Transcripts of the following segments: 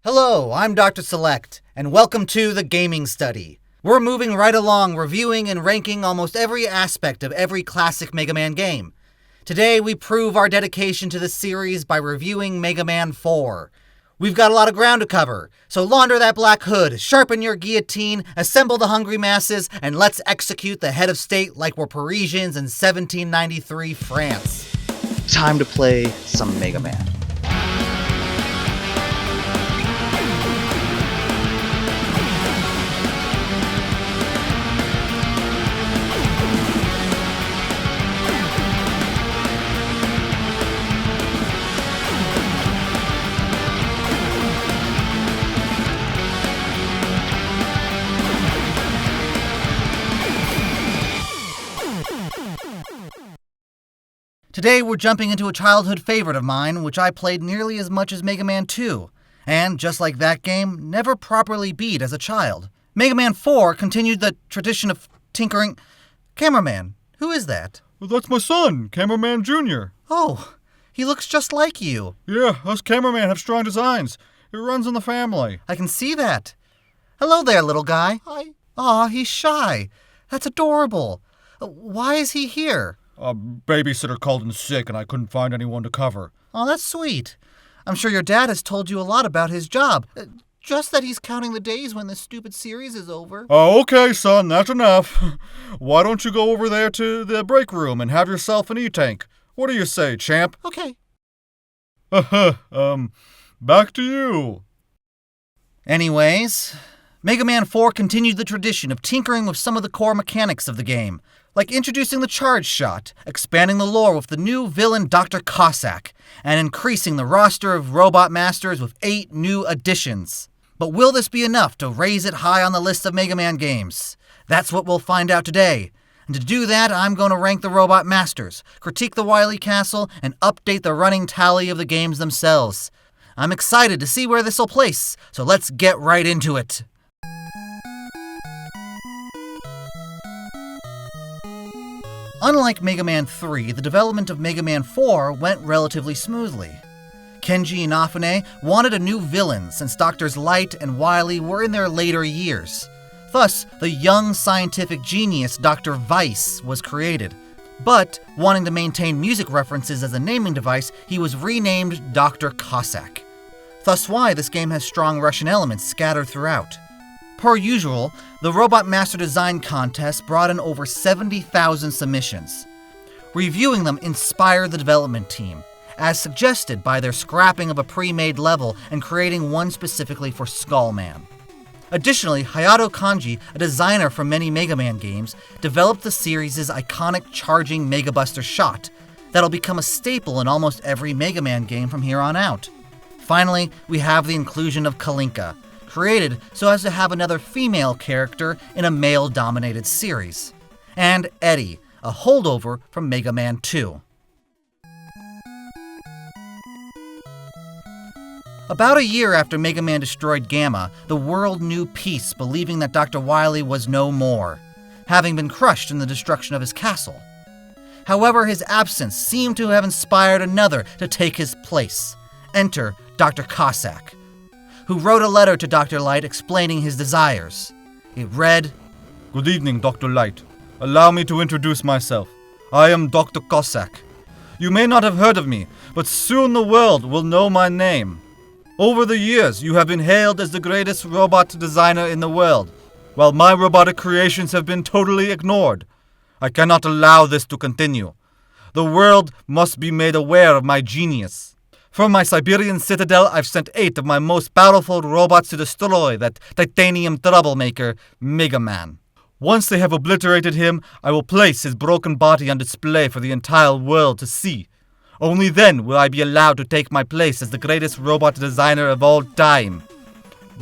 Hello, I'm Dr. Select, and welcome to the Gaming Study. We're moving right along, reviewing and ranking almost every aspect of every classic Mega Man game. Today, we prove our dedication to the series by reviewing Mega Man 4. We've got a lot of ground to cover, so launder that black hood, sharpen your guillotine, assemble the hungry masses, and let's execute the head of state like we're Parisians in 1793 France. Time to play some Mega Man. Today we're jumping into a childhood favorite of mine, which I played nearly as much as Mega Man 2, and just like that game, never properly beat as a child. Mega Man 4 continued the tradition of tinkering... Cameraman, who is that? Well, that's my son, Cameraman Jr. Oh, he looks just like you. Yeah, us cameramen have strong designs. It runs in the family. I can see that. Hello there, little guy. Hi. Aw, he's shy. That's adorable. Why is he here? A babysitter called in sick and I couldn't find anyone to cover. Oh, that's sweet. I'm sure your dad has told you a lot about his job. Just that he's counting the days when this stupid series is over. Oh, okay, son, that's enough. Why don't you go over there to the break room and have yourself an E-tank? What do you say, champ? Okay. Back to you. Anyways, Mega Man 4 continued the tradition of tinkering with some of the core mechanics of the game, like introducing the charge shot, expanding the lore with the new villain Dr. Cossack, and increasing the roster of Robot Masters with 8 new additions. But will this be enough to raise it high on the list of Mega Man games? That's what we'll find out today. And to do that, I'm going to rank the Robot Masters, critique the Wily Castle, and update the running tally of the games themselves. I'm excited to see where this will place, so let's get right into it. Unlike Mega Man 3, the development of Mega Man 4 went relatively smoothly. Kenji Inafune wanted a new villain since Drs. Light and Wily were in their later years. Thus, the young scientific genius Dr. Weiss was created. But, wanting to maintain music references as a naming device, he was renamed Dr. Cossack. Thus why this game has strong Russian elements scattered throughout. Per usual, the Robot Master Design Contest brought in over 70,000 submissions. Reviewing them inspired the development team, as suggested by their scrapping of a pre-made level and creating one specifically for Skullman. Additionally, Hayato Kanji, a designer for many Mega Man games, developed the series' iconic charging Mega Buster shot that'll become a staple in almost every Mega Man game from here on out. Finally, we have the inclusion of Kalinka, created so as to have another female character in a male-dominated series, and Eddie, a holdover from Mega Man 2. About a year after Mega Man destroyed Gamma, the world knew peace, believing that Dr. Wily was no more, having been crushed in the destruction of his castle. However, his absence seemed to have inspired another to take his place. Enter Dr. Cossack, who wrote a letter to Dr. Light explaining his desires. It read, Good evening, Dr. Light. Allow me to introduce myself. I am Dr. Cossack. You may not have heard of me, but soon the world will know my name. Over the years, you have been hailed as the greatest robot designer in the world, while my robotic creations have been totally ignored. I cannot allow this to continue. The world must be made aware of my genius. From my Siberian citadel, I've sent 8 of my most powerful robots to destroy that titanium troublemaker, Mega Man. Once they have obliterated him, I will place his broken body on display for the entire world to see. Only then will I be allowed to take my place as the greatest robot designer of all time.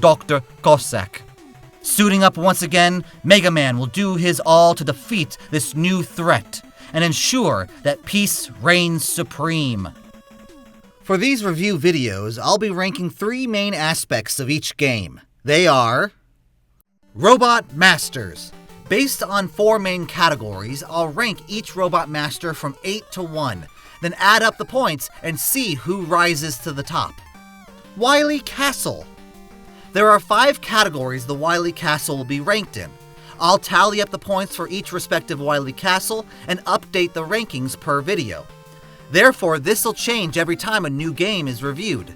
Dr. Cossack. Suiting up once again, Mega Man will do his all to defeat this new threat and ensure that peace reigns supreme. For these review videos, I'll be ranking 3 main aspects of each game. They are Robot Masters. Based on 4 main categories, I'll rank each Robot Master from 8 to 1, then add up the points and see who rises to the top. Wily Castle. There are 5 categories the Wily Castle will be ranked in. I'll tally up the points for each respective Wily Castle and update the rankings per video. Therefore, this will change every time a new game is reviewed.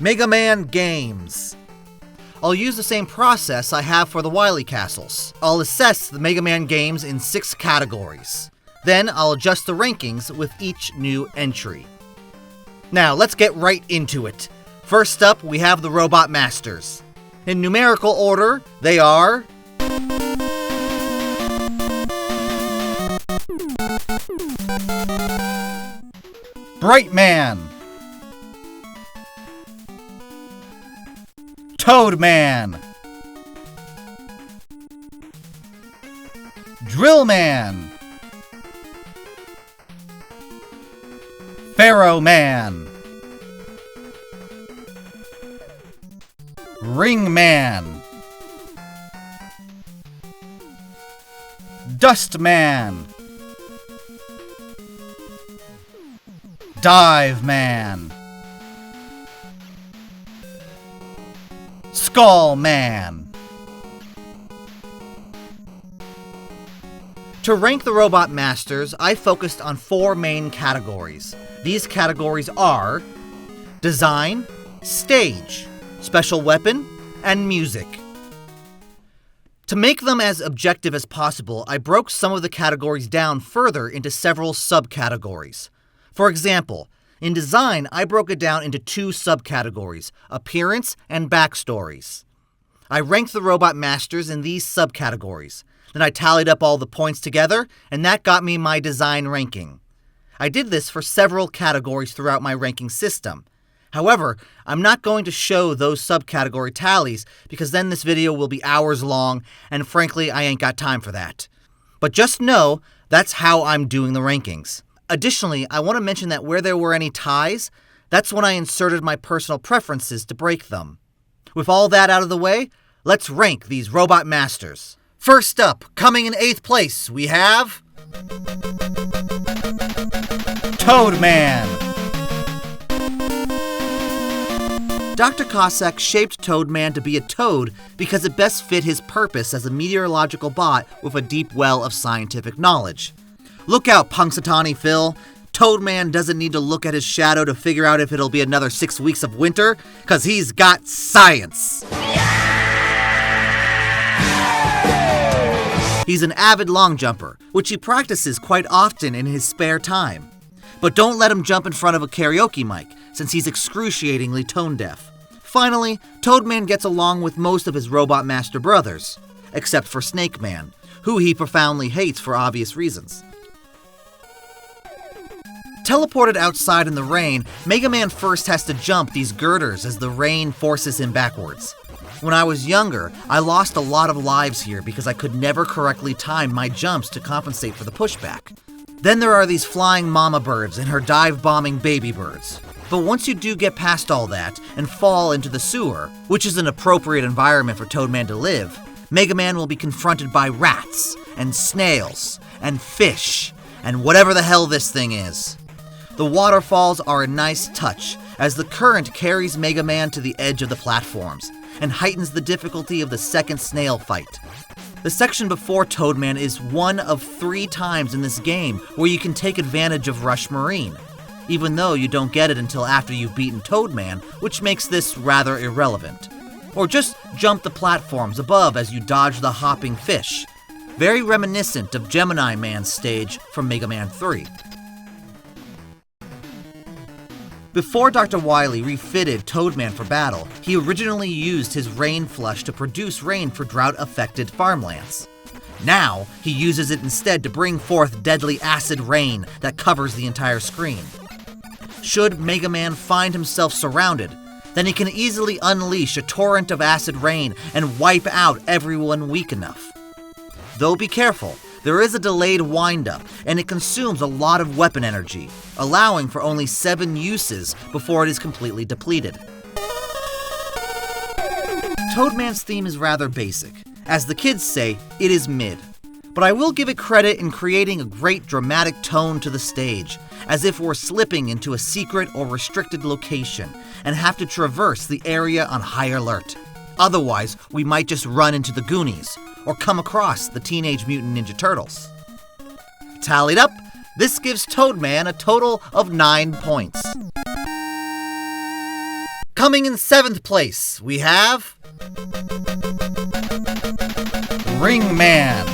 Mega Man Games. I'll use the same process I have for the Wily Castles. I'll assess the Mega Man games in 6 categories. Then I'll adjust the rankings with each new entry. Now, let's get right into it. First up, we have the Robot Masters. In numerical order, they are... Brightman, Toadman, Drillman, Pharaoh Man, Ringman, Dustman, Dive Man, Skull Man. To rank the Robot Masters, I focused on 4 main categories. These categories are Design, Stage, Special Weapon, and Music. To make them as objective as possible, I broke some of the categories down further into several subcategories. For example, in design, I broke it down into 2 subcategories, appearance and backstories. I ranked the Robot Masters in these subcategories. Then I tallied up all the points together, and that got me my design ranking. I did this for several categories throughout my ranking system. However, I'm not going to show those subcategory tallies because then this video will be hours long, and frankly, I ain't got time for that. But just know, that's how I'm doing the rankings. Additionally, I want to mention that where there were any ties, that's when I inserted my personal preferences to break them. With all that out of the way, let's rank these Robot Masters. First up, coming in 8th place, we have... Toadman. Dr. Cossack shaped Toadman to be a toad because it best fit his purpose as a meteorological bot with a deep well of scientific knowledge. Look out, Punxsutawney Phil. Toadman doesn't need to look at his shadow to figure out if it'll be another 6 weeks of winter, cause he's got science. He's an avid long jumper, which he practices quite often in his spare time. But don't let him jump in front of a karaoke mic, since he's excruciatingly tone deaf. Finally, Toadman gets along with most of his Robot Master brothers, except for Snake Man, who he profoundly hates for obvious reasons. Teleported outside in the rain, Mega Man first has to jump these girders as the rain forces him backwards. When I was younger, I lost a lot of lives here because I could never correctly time my jumps to compensate for the pushback. Then there are these flying mama birds and her dive-bombing baby birds. But once you do get past all that and fall into the sewer, which is an appropriate environment for Toadman to live, Mega Man will be confronted by rats, and snails, and fish, and whatever the hell this thing is. The waterfalls are a nice touch, as the current carries Mega Man to the edge of the platforms, and heightens the difficulty of the second snail fight. The section before Toadman is one of 3 times in this game where you can take advantage of Rush Marine, even though you don't get it until after you've beaten Toadman, which makes this rather irrelevant. Or just jump the platforms above as you dodge the hopping fish, very reminiscent of Gemini Man's stage from Mega Man 3. Before Dr. Wily refitted Toadman for battle, he originally used his rain flush to produce rain for drought-affected farmlands. Now, he uses it instead to bring forth deadly acid rain that covers the entire screen. Should Mega Man find himself surrounded, then he can easily unleash a torrent of acid rain and wipe out everyone weak enough. Though be careful, there is a delayed wind-up, and it consumes a lot of weapon energy, allowing for only 7 uses before it is completely depleted. Toadman's theme is rather basic. As the kids say, it is mid. But I will give it credit in creating a great dramatic tone to the stage, as if we're slipping into a secret or restricted location, and have to traverse the area on high alert. Otherwise, we might just run into the Goonies, or come across the Teenage Mutant Ninja Turtles. Tallied up, this gives Toadman a total of 9 points. Coming in 7th place, we have Ringman.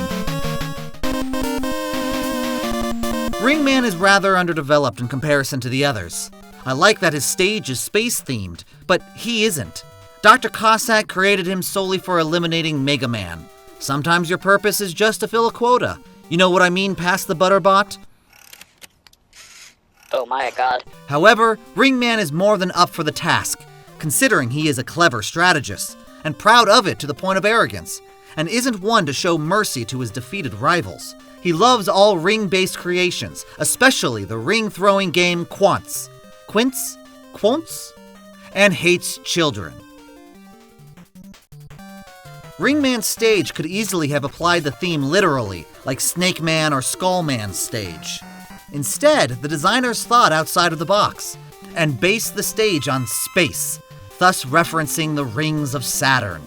Ringman is rather underdeveloped in comparison to the others. I like that his stage is space-themed, but he isn't. Dr. Cossack created him solely for eliminating Mega Man. Sometimes your purpose is just to fill a quota. You know what I mean past the Butterbot? Oh my god. However, Ringman is more than up for the task, considering he is a clever strategist, and proud of it to the point of arrogance, and isn't one to show mercy to his defeated rivals. He loves all ring-based creations, especially the ring-throwing game Quants, and hates children. Ringman's stage could easily have applied the theme literally, like Snake Man or Skull Man's stage. Instead, the designers thought outside of the box, and based the stage on space, thus referencing the rings of Saturn.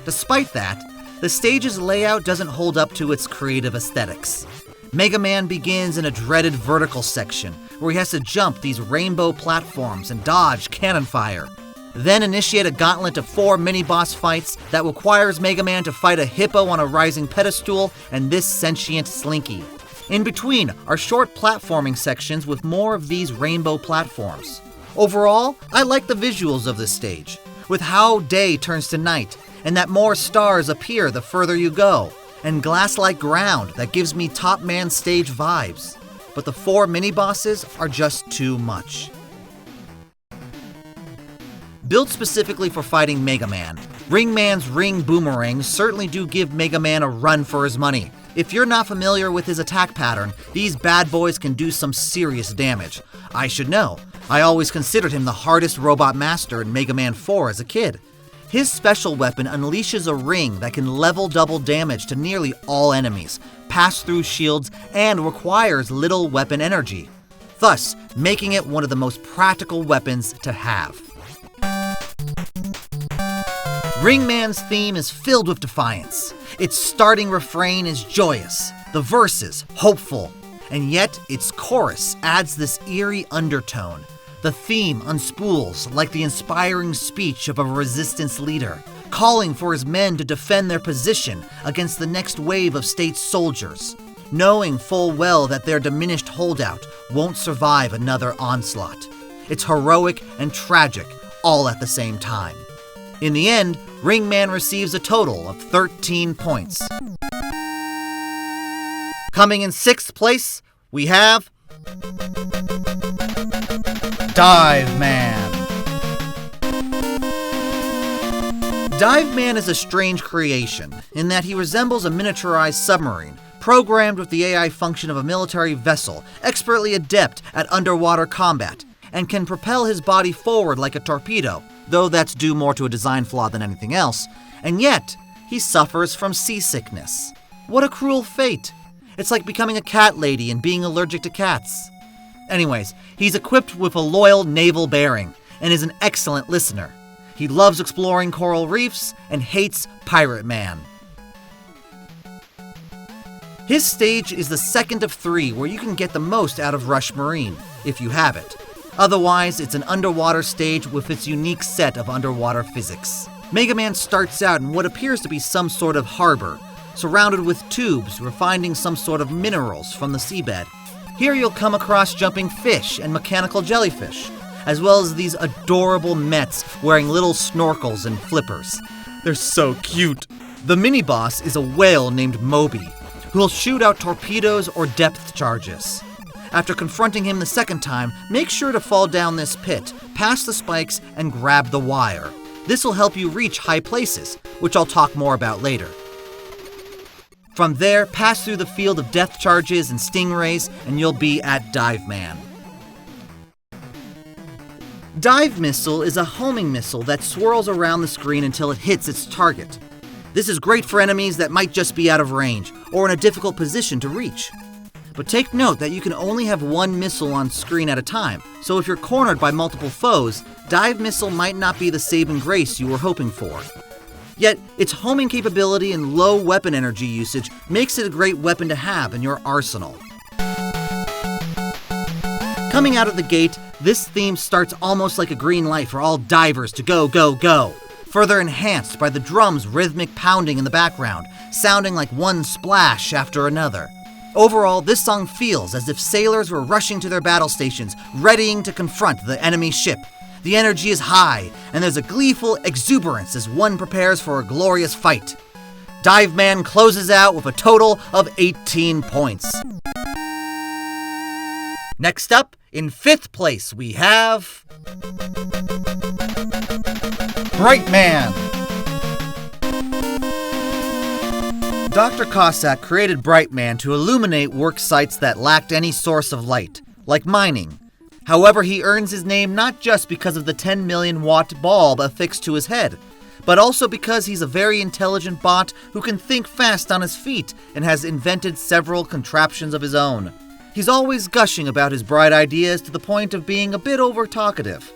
Despite that, the stage's layout doesn't hold up to its creative aesthetics. Mega Man begins in a dreaded vertical section, where he has to jump these rainbow platforms and dodge cannon fire. Then initiate a gauntlet of 4 mini-boss fights that requires Mega Man to fight a hippo on a rising pedestal and this sentient Slinky. In between are short platforming sections with more of these rainbow platforms. Overall, I like the visuals of this stage, with how day turns to night, and that more stars appear the further you go, and glass-like ground that gives me Top Man stage vibes. But the 4 mini-bosses are just too much. Built specifically for fighting Mega Man, Ringman's ring boomerangs certainly do give Mega Man a run for his money. If you're not familiar with his attack pattern, these bad boys can do some serious damage. I should know. I always considered him the hardest robot master in Mega Man 4 as a kid. His special weapon unleashes a ring that can level double damage to nearly all enemies, pass through shields, and requires little weapon energy, thus making it one of the most practical weapons to have. Ringman's theme is filled with defiance. Its starting refrain is joyous, the verses hopeful, and yet its chorus adds this eerie undertone. The theme unspools like the inspiring speech of a resistance leader, calling for his men to defend their position against the next wave of state soldiers, knowing full well that their diminished holdout won't survive another onslaught. It's heroic and tragic all at the same time. In the end, Ringman receives a total of 13 points. Coming in 6th place, we have Dive Man. Dive Man is a strange creation in that he resembles a miniaturized submarine, programmed with the AI function of a military vessel, expertly adept at underwater combat, and can propel his body forward like a torpedo, though that's due more to a design flaw than anything else, and yet he suffers from seasickness. What a cruel fate. It's like becoming a cat lady and being allergic to cats. Anyways, he's equipped with a loyal naval bearing and is an excellent listener. He loves exploring coral reefs and hates Pirate Man. His stage is the second of 3 where you can get the most out of Rush Marine, if you have it. Otherwise, it's an underwater stage with its unique set of underwater physics. Mega Man starts out in what appears to be some sort of harbor, surrounded with tubes refining some sort of minerals from the seabed. Here you'll come across jumping fish and mechanical jellyfish, as well as these adorable Mets wearing little snorkels and flippers. They're so cute. The mini-boss is a whale named Moby, who'll shoot out torpedoes or depth charges. After confronting him the second time, make sure to fall down this pit, past the spikes, and grab the wire. This will help you reach high places, which I'll talk more about later. From there, pass through the field of death charges and stingrays, and you'll be at Dive Man. Dive Missile is a homing missile that swirls around the screen until it hits its target. This is great for enemies that might just be out of range, or in a difficult position to reach. But take note that you can only have one missile on screen at a time, so if you're cornered by multiple foes, Dive Missile might not be the saving grace you were hoping for. Yet, its homing capability and low weapon energy usage makes it a great weapon to have in your arsenal. Coming out of the gate, this theme starts almost like a green light for all divers to go, go, go, further enhanced by the drum's rhythmic pounding in the background, sounding like one splash after another. Overall, this song feels as if sailors were rushing to their battle stations, readying to confront the enemy ship. The energy is high, and there's a gleeful exuberance as one prepares for a glorious fight. Dive Man closes out with a total of 18 points. Next up, in 5th place, we have Bright Man. Dr. Cossack created Bright Man to illuminate work sites that lacked any source of light, like mining. However, he earns his name not just because of the 10 million watt bulb affixed to his head, but also because he's a very intelligent bot who can think fast on his feet and has invented several contraptions of his own. He's always gushing about his bright ideas to the point of being a bit over-talkative.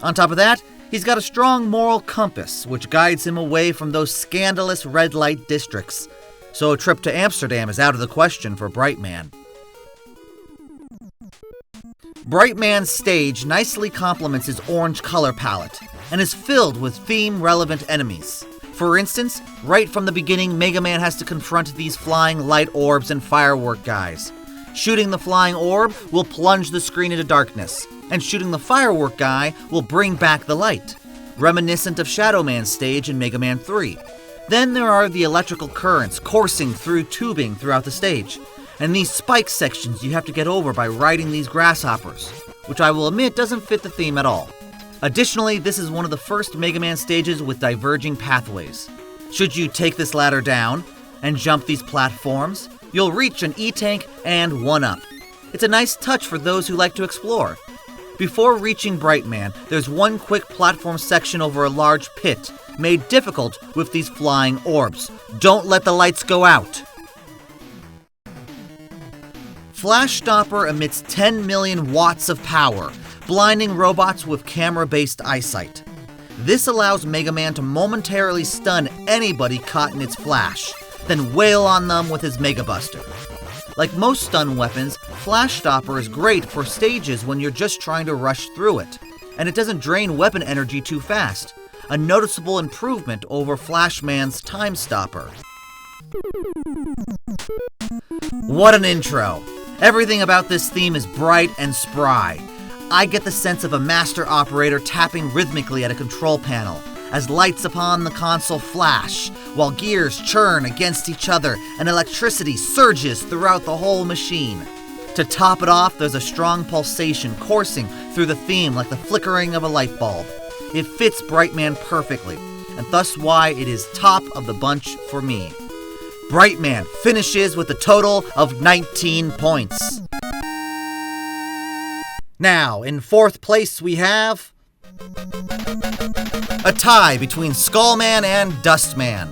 On top of that, he's got a strong moral compass which guides him away from those scandalous red light districts. So a trip to Amsterdam is out of the question for Bright Man. Bright Man's stage nicely complements his orange color palette and is filled with theme-relevant enemies. For instance, right from the beginning, Mega Man has to confront these flying light orbs and firework guys. Shooting the flying orb will plunge the screen into darkness, and shooting the firework guy will bring back the light, reminiscent of Shadow Man's stage in Mega Man 3. Then there are the electrical currents coursing through tubing throughout the stage, and these spike sections you have to get over by riding these grasshoppers, which I will admit doesn't fit the theme at all. Additionally, this is one of the first Mega Man stages with diverging pathways. Should you take this ladder down and jump these platforms, you'll reach an E-Tank and 1-up. It's a nice touch for those who like to explore. Before reaching Bright Man, there's one quick platform section over a large pit, made difficult with these flying orbs. Don't let the lights go out! Flash Stopper emits 10 million watts of power, blinding robots with camera-based eyesight. This allows Mega Man to momentarily stun anybody caught in its flash, then wail on them with his Mega Buster. Like most stun weapons, Flash Stopper is great for stages when you're just trying to rush through it, and it doesn't drain weapon energy too fast, a noticeable improvement over Flash Man's Time Stopper. What an intro! Everything about this theme is bright and spry. I get the sense of a master operator tapping rhythmically at a control panel, as lights upon the console flash, while gears churn against each other and electricity surges throughout the whole machine. To top it off, there's a strong pulsation coursing through the theme like the flickering of a light bulb. It fits Bright Man perfectly, and thus why it is top of the bunch for me. Bright Man finishes with a total of 19 points. Now, in 4th place we have a tie between Skullman and Dustman,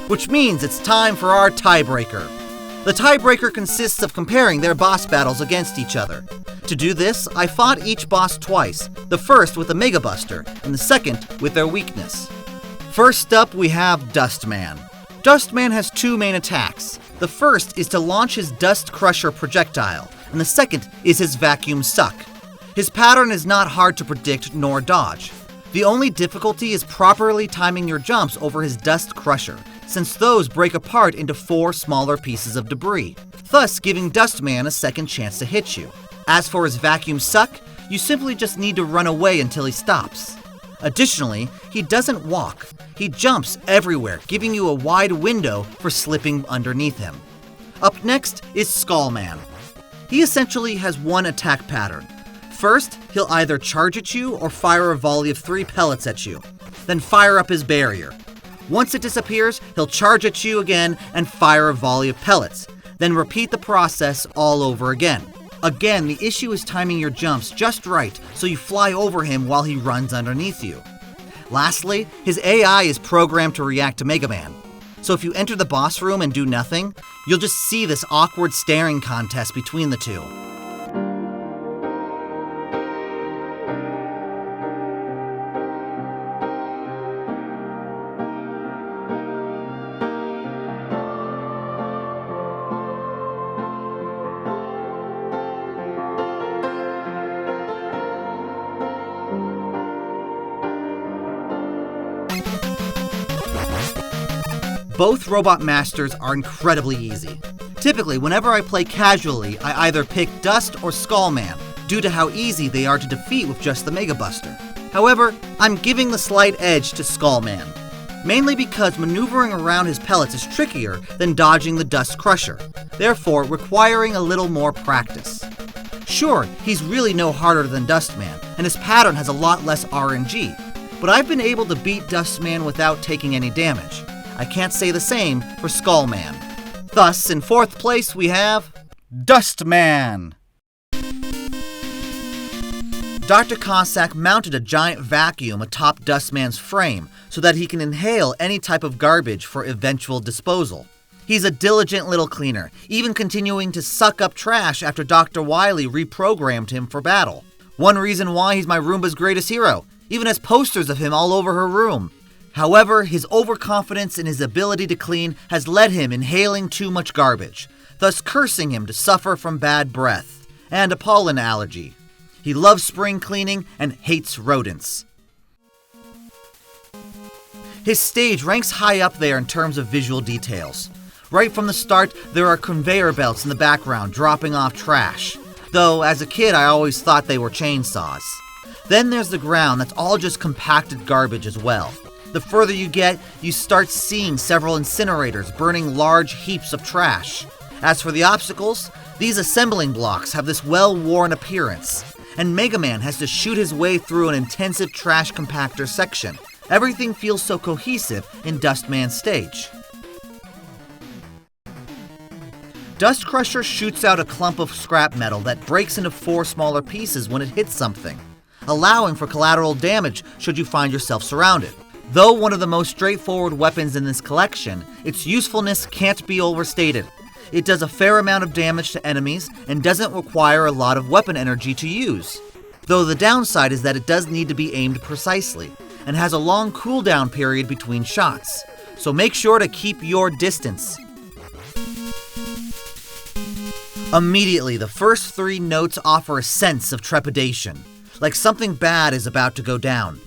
which means it's time for our tiebreaker. The tiebreaker consists of comparing their boss battles against each other. To do this, I fought each boss twice, the first with a Mega Buster, and the second with their weakness. First up, we have Dustman. Dustman has 2 main attacks. The first is to launch his Dust Crusher projectile, and the second is his Vacuum Suck. His pattern is not hard to predict nor dodge. The only difficulty is properly timing your jumps over his Dust Crusher, since those break apart into 4 smaller pieces of debris, thus giving Dustman a second chance to hit you. As for his Vacuum Suck, you simply just need to run away until he stops. Additionally, he doesn't walk. He jumps everywhere, giving you a wide window for slipping underneath him. Up next is Skullman. He essentially has one attack pattern. First, he'll either charge at you or fire a volley of 3 pellets at you, then fire up his barrier. Once it disappears, he'll charge at you again and fire a volley of pellets, then repeat the process all over again. Again, the issue is timing your jumps just right so you fly over him while he runs underneath you. Lastly, his AI is programmed to react to Mega Man. So if you enter the boss room and do nothing, you'll just see this awkward staring contest between the two. Both Robot Masters are incredibly easy. Typically, whenever I play casually, I either pick Dust or Skullman, due to how easy they are to defeat with just the Mega Buster. However, I'm giving the slight edge to Skullman, mainly because maneuvering around his pellets is trickier than dodging the Dust Crusher, therefore requiring a little more practice. Sure, he's really no harder than Dustman, and his pattern has a lot less RNG, but I've been able to beat Dustman without taking any damage. I can't say the same for Skullman. Thus, in 4th place we have Dustman. Dr. Cossack mounted a giant vacuum atop Dustman's frame so that he can inhale any type of garbage for eventual disposal. He's a diligent little cleaner, even continuing to suck up trash after Dr. Wily reprogrammed him for battle. One reason why he's my Roomba's greatest hero, even has posters of him all over her room. However, his overconfidence in his ability to clean has led him inhaling too much garbage, thus cursing him to suffer from bad breath and a pollen allergy. He loves spring cleaning and hates rodents. His stage ranks high up there in terms of visual details. Right from the start, there are conveyor belts in the background dropping off trash, though as a kid I always thought they were chainsaws. Then there's the ground that's all just compacted garbage as well. The further you get, you start seeing several incinerators burning large heaps of trash. As for the obstacles, these assembling blocks have this well-worn appearance, and Mega Man has to shoot his way through an intensive trash compactor section. Everything feels so cohesive in Dustman's stage. Dust Crusher shoots out a clump of scrap metal that breaks into 4 smaller pieces when it hits something, allowing for collateral damage should you find yourself surrounded. Though one of the most straightforward weapons in this collection, its usefulness can't be overstated. It does a fair amount of damage to enemies and doesn't require a lot of weapon energy to use. Though the downside is that it does need to be aimed precisely and has a long cooldown period between shots, so make sure to keep your distance. Immediately, the first 3 notes offer a sense of trepidation, like something bad is about to go down.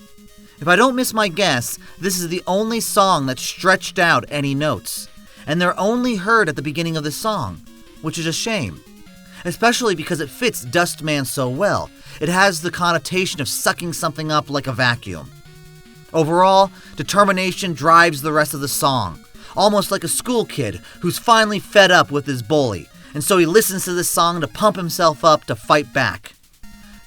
If I don't miss my guess, this is the only song that stretched out any notes, and they're only heard at the beginning of the song, which is a shame. Especially because it fits Dustman so well. It has the connotation of sucking something up like a vacuum. Overall, determination drives the rest of the song, almost like a school kid who's finally fed up with his bully, and so he listens to this song to pump himself up to fight back.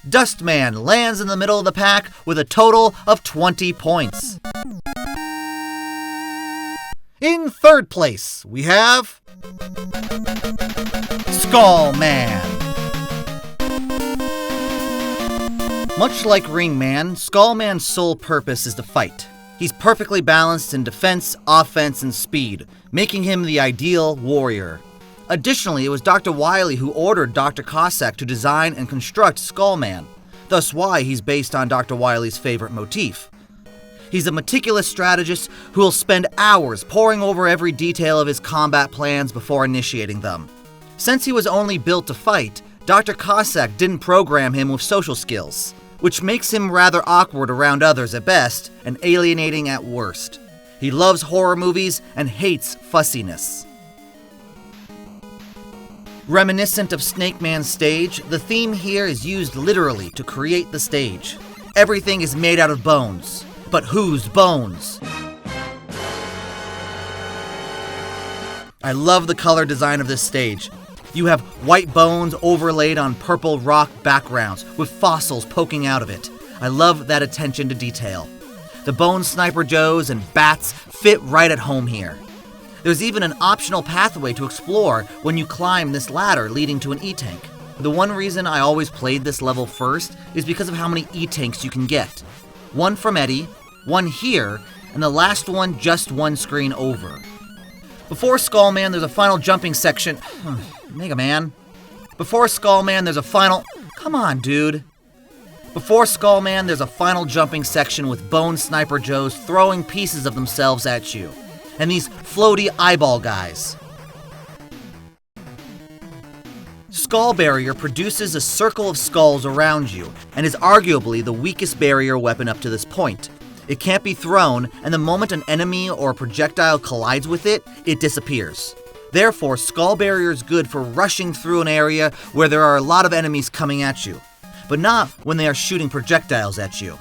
Dustman lands in the middle of the pack with a total of 20 points. In 3rd place, we have Skullman. Much like Ringman, Skullman's sole purpose is to fight. He's perfectly balanced in defense, offense, and speed, making him the ideal warrior. Additionally, it was Dr. Wily who ordered Dr. Cossack to design and construct Skullman, thus why he's based on Dr. Wily's favorite motif. He's a meticulous strategist who will spend hours poring over every detail of his combat plans before initiating them. Since he was only built to fight, Dr. Cossack didn't program him with social skills, which makes him rather awkward around others at best and alienating at worst. He loves horror movies and hates fussiness. Reminiscent of Snake Man's stage, the theme here is used literally to create the stage. Everything is made out of bones. But whose bones? I love the color design of this stage. You have white bones overlaid on purple rock backgrounds with fossils poking out of it. I love that attention to detail. The Bone Sniper Joes and bats fit right at home here. There's even an optional pathway to explore when you climb this ladder leading to an E-Tank. The one reason I always played this level first is because of how many E-Tanks you can get. One from Eddie, one here, and the last one just one screen over. Before Skullman, there's a final jumping section. Mega Man. Before Skullman, there's a final... Come on, dude. Before Skullman, there's a final jumping section with Bone Sniper Joes throwing pieces of themselves at you. And these floaty eyeball guys. Skull Barrier produces a circle of skulls around you, and is arguably the weakest barrier weapon up to this point. It can't be thrown, and the moment an enemy or a projectile collides with it, it disappears. Therefore, Skull Barrier is good for rushing through an area where there are a lot of enemies coming at you, but not when they are shooting projectiles at you.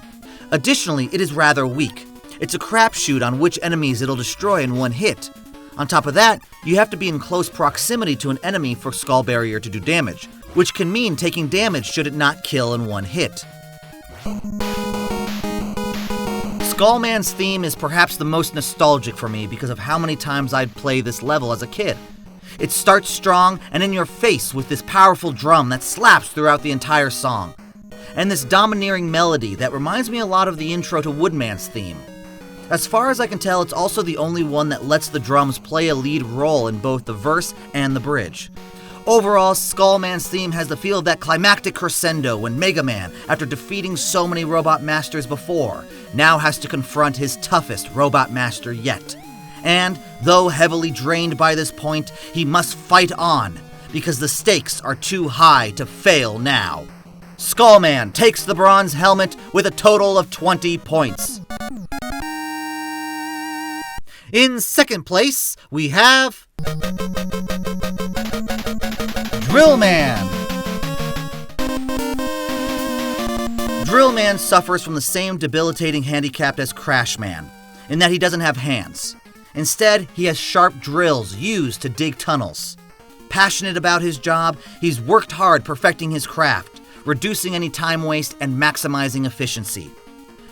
Additionally, it is rather weak. It's a crapshoot on which enemies it'll destroy in one hit. On top of that, you have to be in close proximity to an enemy for Skull Barrier to do damage, which can mean taking damage should it not kill in one hit. Skullman's theme is perhaps the most nostalgic for me because of how many times I'd play this level as a kid. It starts strong and in your face with this powerful drum that slaps throughout the entire song, and this domineering melody that reminds me a lot of the intro to Woodman's theme. As far as I can tell, it's also the only one that lets the drums play a lead role in both the verse and the bridge. Overall, Skullman's theme has the feel of that climactic crescendo when Mega Man, after defeating so many Robot Masters before, now has to confront his toughest Robot Master yet. And, though heavily drained by this point, he must fight on, because the stakes are too high to fail now. Skullman takes the bronze helmet with a total of 20 points. In second place, we have Drillman. Drillman suffers from the same debilitating handicap as Crashman, in that he doesn't have hands. Instead, he has sharp drills used to dig tunnels. Passionate about his job, he's worked hard perfecting his craft, reducing any time waste and maximizing efficiency.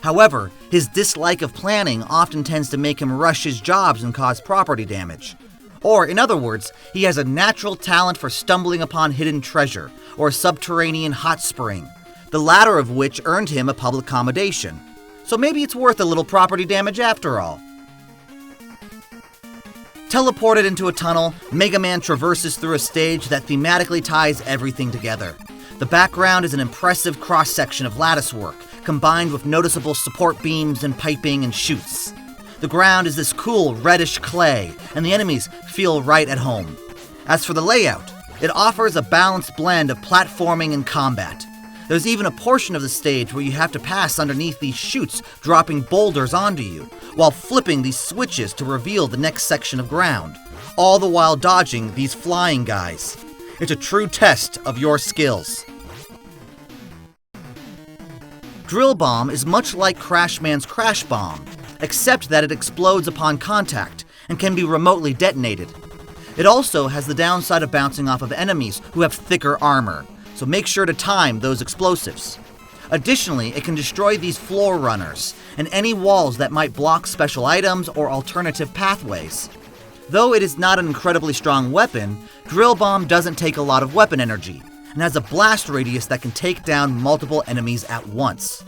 However, his dislike of planning often tends to make him rush his jobs and cause property damage. Or, in other words, he has a natural talent for stumbling upon hidden treasure, or a subterranean hot spring, the latter of which earned him a public commendation. So maybe it's worth a little property damage after all. Teleported into a tunnel, Mega Man traverses through a stage that thematically ties everything together. The background is an impressive cross-section of lattice work, combined with noticeable support beams and piping and chutes. The ground is this cool reddish clay, and the enemies feel right at home. As for the layout, it offers a balanced blend of platforming and combat. There's even a portion of the stage where you have to pass underneath these chutes, dropping boulders onto you, while flipping these switches to reveal the next section of ground, all the while dodging these flying guys. It's a true test of your skills. Drill Bomb is much like Crashman's Crash Bomb, except that it explodes upon contact and can be remotely detonated. It also has the downside of bouncing off of enemies who have thicker armor, so make sure to time those explosives. Additionally, it can destroy these floor runners and any walls that might block special items or alternative pathways. Though it is not an incredibly strong weapon, Drill Bomb doesn't take a lot of weapon energy, and has a blast radius that can take down multiple enemies at once.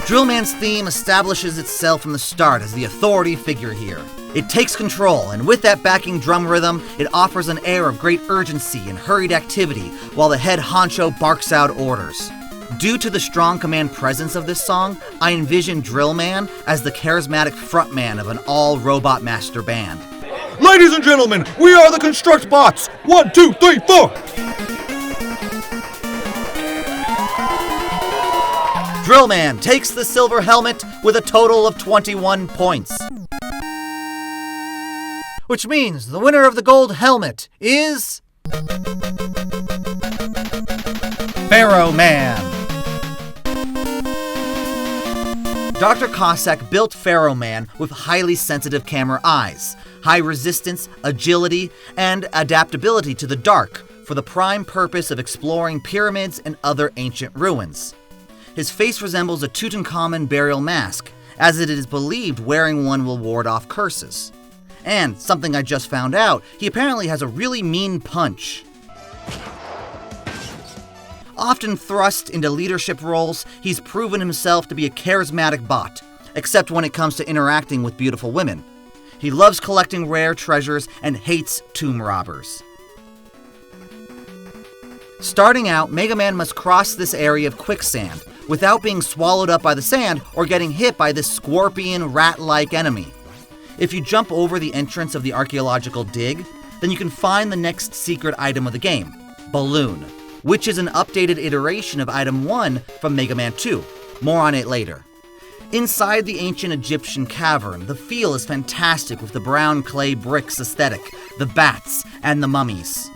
Drillman's theme establishes itself from the start as the authority figure here. It takes control, and with that backing drum rhythm, it offers an air of great urgency and hurried activity while the head honcho barks out orders. Due to the strong command presence of this song, I envision Drillman as the charismatic frontman of an all-Robot Master band. Ladies and gentlemen, we are the Construct Bots! 1, 2, 3, 4! Drillman takes the silver helmet with a total of 21 points. Which means the winner of the gold helmet is Pharaoh Man. Dr. Cossack built Pharaoh Man with highly sensitive camera eyes, high resistance, agility, and adaptability to the dark for the prime purpose of exploring pyramids and other ancient ruins. His face resembles a Tutankhamun burial mask, as it is believed wearing one will ward off curses. And, something I just found out, he apparently has a really mean punch. Often thrust into leadership roles, he's proven himself to be a charismatic bot, except when it comes to interacting with beautiful women. He loves collecting rare treasures and hates tomb robbers. Starting out, Mega Man must cross this area of quicksand without being swallowed up by the sand or getting hit by this scorpion rat-like enemy. If you jump over the entrance of the archaeological dig, then you can find the next secret item of the game, Balloon, which is an updated iteration of Item 1 from Mega Man 2. More on it later. Inside the ancient Egyptian cavern, the feel is fantastic with the brown clay bricks aesthetic, the bats, and the mummies.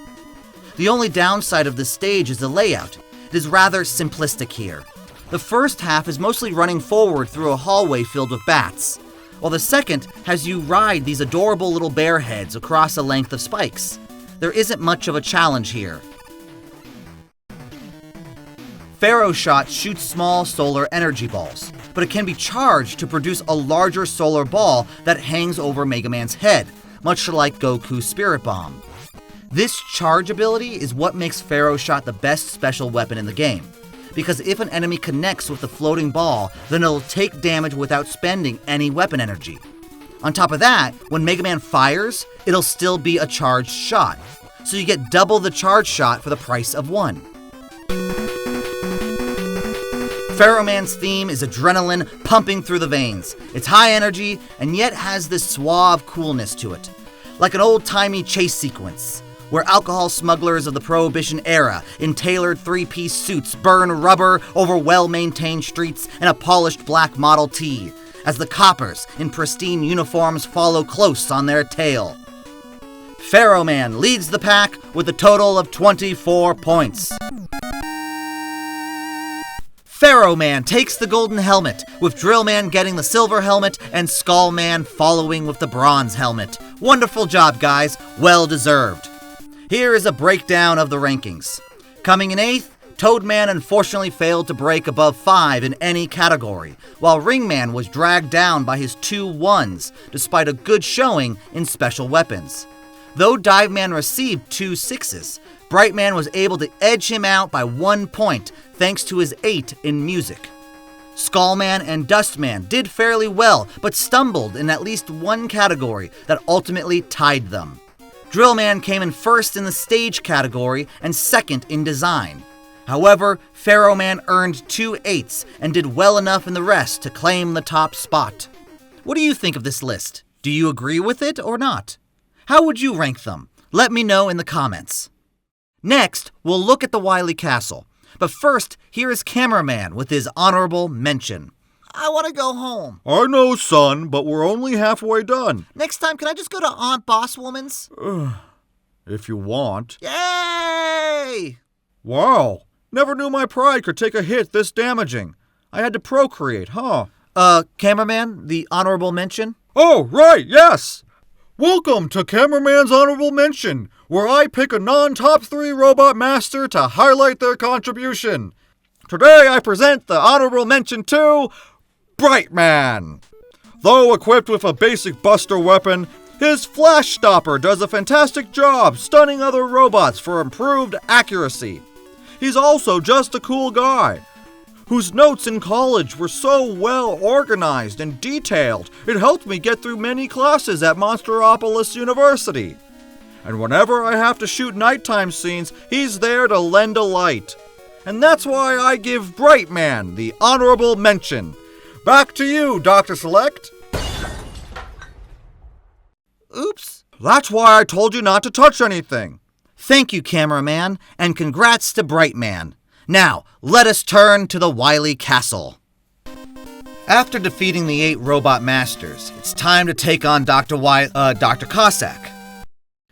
The only downside of this stage is the layout. It is rather simplistic here. The first half is mostly running forward through a hallway filled with bats, while the second has you ride these adorable little bear heads across a length of spikes. There isn't much of a challenge here. Pharaoh Shot shoots small solar energy balls, but it can be charged to produce a larger solar ball that hangs over Mega Man's head, much like Goku's Spirit Bomb. This charge ability is what makes Pharaoh Shot the best special weapon in the game, because if an enemy connects with the floating ball, then it'll take damage without spending any weapon energy. On top of that, when Mega Man fires, it'll still be a charged shot, so you get double the charge shot for the price of one. Pharaoh Man's theme is adrenaline pumping through the veins. It's high energy and yet has this suave coolness to it, like an old-timey chase sequence, where alcohol smugglers of the Prohibition era in tailored three-piece suits burn rubber over well-maintained streets in a polished black Model T, as the coppers in pristine uniforms follow close on their tail. Pharaoh Man leads the pack with a total of 24 points. Pharaoh Man takes the golden helmet, with Drill Man getting the silver helmet and Skull Man following with the bronze helmet. Wonderful job, guys. Well deserved. Here is a breakdown of the rankings. Coming in 8th, Toadman unfortunately failed to break above 5 in any category, while Ringman was dragged down by his 2 1s, despite a good showing in special weapons. Though Diveman received 2 6s, Brightman was able to edge him out by 1 point thanks to his 8 in music. Skullman and Dustman did fairly well, but stumbled in at least one category that ultimately tied them. Drillman came in first in the stage category and second in design. However, Pharaoh Man earned 2 8s and did well enough in the rest to claim the top spot. What do you think of this list? Do you agree with it or not? How would you rank them? Let me know in the comments. Next, we'll look at the Wily Castle. But first, here is Cameraman with his honorable mention. I want to go home. I know, son, but we're only halfway done. Next time, can I just go to Aunt Bosswoman's? If you want. Yay! Wow, never knew my pride could take a hit this damaging. I had to procreate, huh? Cameraman, the honorable mention? Oh, right, yes! Welcome to Cameraman's Honorable Mention, where I pick a non-top 3 robot master to highlight their contribution. Today I present the honorable mention to Brightman. Though equipped with a basic buster weapon, his Flash Stopper does a fantastic job stunning other robots for improved accuracy. He's also just a cool guy, whose notes in college were so well organized and detailed, it helped me get through many classes at Monsteropolis University. And whenever I have to shoot nighttime scenes, he's there to lend a light. And that's why I give Brightman the honorable mention. Back to you, Dr. Select. Oops. That's why I told you not to touch anything. Thank you, Cameraman, and congrats to Brightman. Now, let us turn to the Wily Castle. After defeating the 8 robot masters, it's time to take on Dr. Cossack.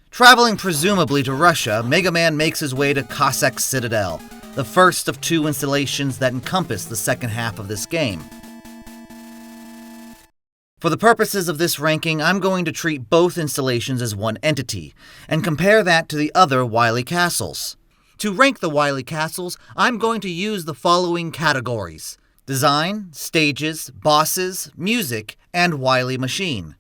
Traveling presumably to Russia, Mega Man makes his way to Cossack's Citadel, the first of 2 installations that encompass the second half of this game. For the purposes of this ranking, I'm going to treat both installations as one entity, and compare that to the other Wily Castles. To rank the Wily Castles, I'm going to use the following categories: design, stages, bosses, music, and Wily machine.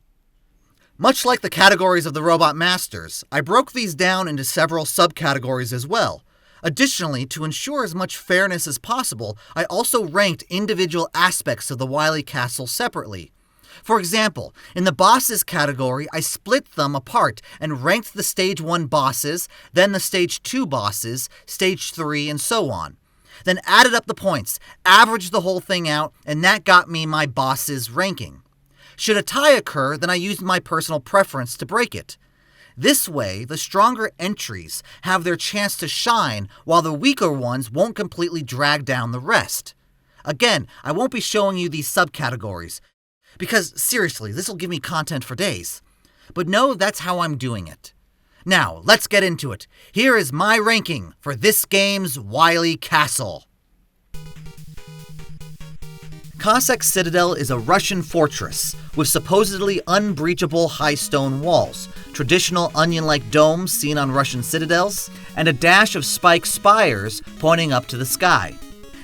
Much like the categories of the Robot Masters, I broke these down into several subcategories as well. Additionally, to ensure as much fairness as possible, I also ranked individual aspects of the Wily Castle separately. For example, in the bosses category, I split them apart and ranked the Stage 1 bosses, then the Stage 2 bosses, Stage 3, and so on. Then added up the points, averaged the whole thing out, and that got me my bosses ranking. Should a tie occur, then I used my personal preference to break it. This way, the stronger entries have their chance to shine, while the weaker ones won't completely drag down the rest. Again, I won't be showing you these subcategories, because seriously, this will give me content for days. But no, that's how I'm doing it. Now, let's get into it. Here is my ranking for this game's Wily Castle. Cossack Citadel is a Russian fortress with supposedly unbreachable high stone walls, traditional onion-like domes seen on Russian citadels, and a dash of spiked spires pointing up to the sky.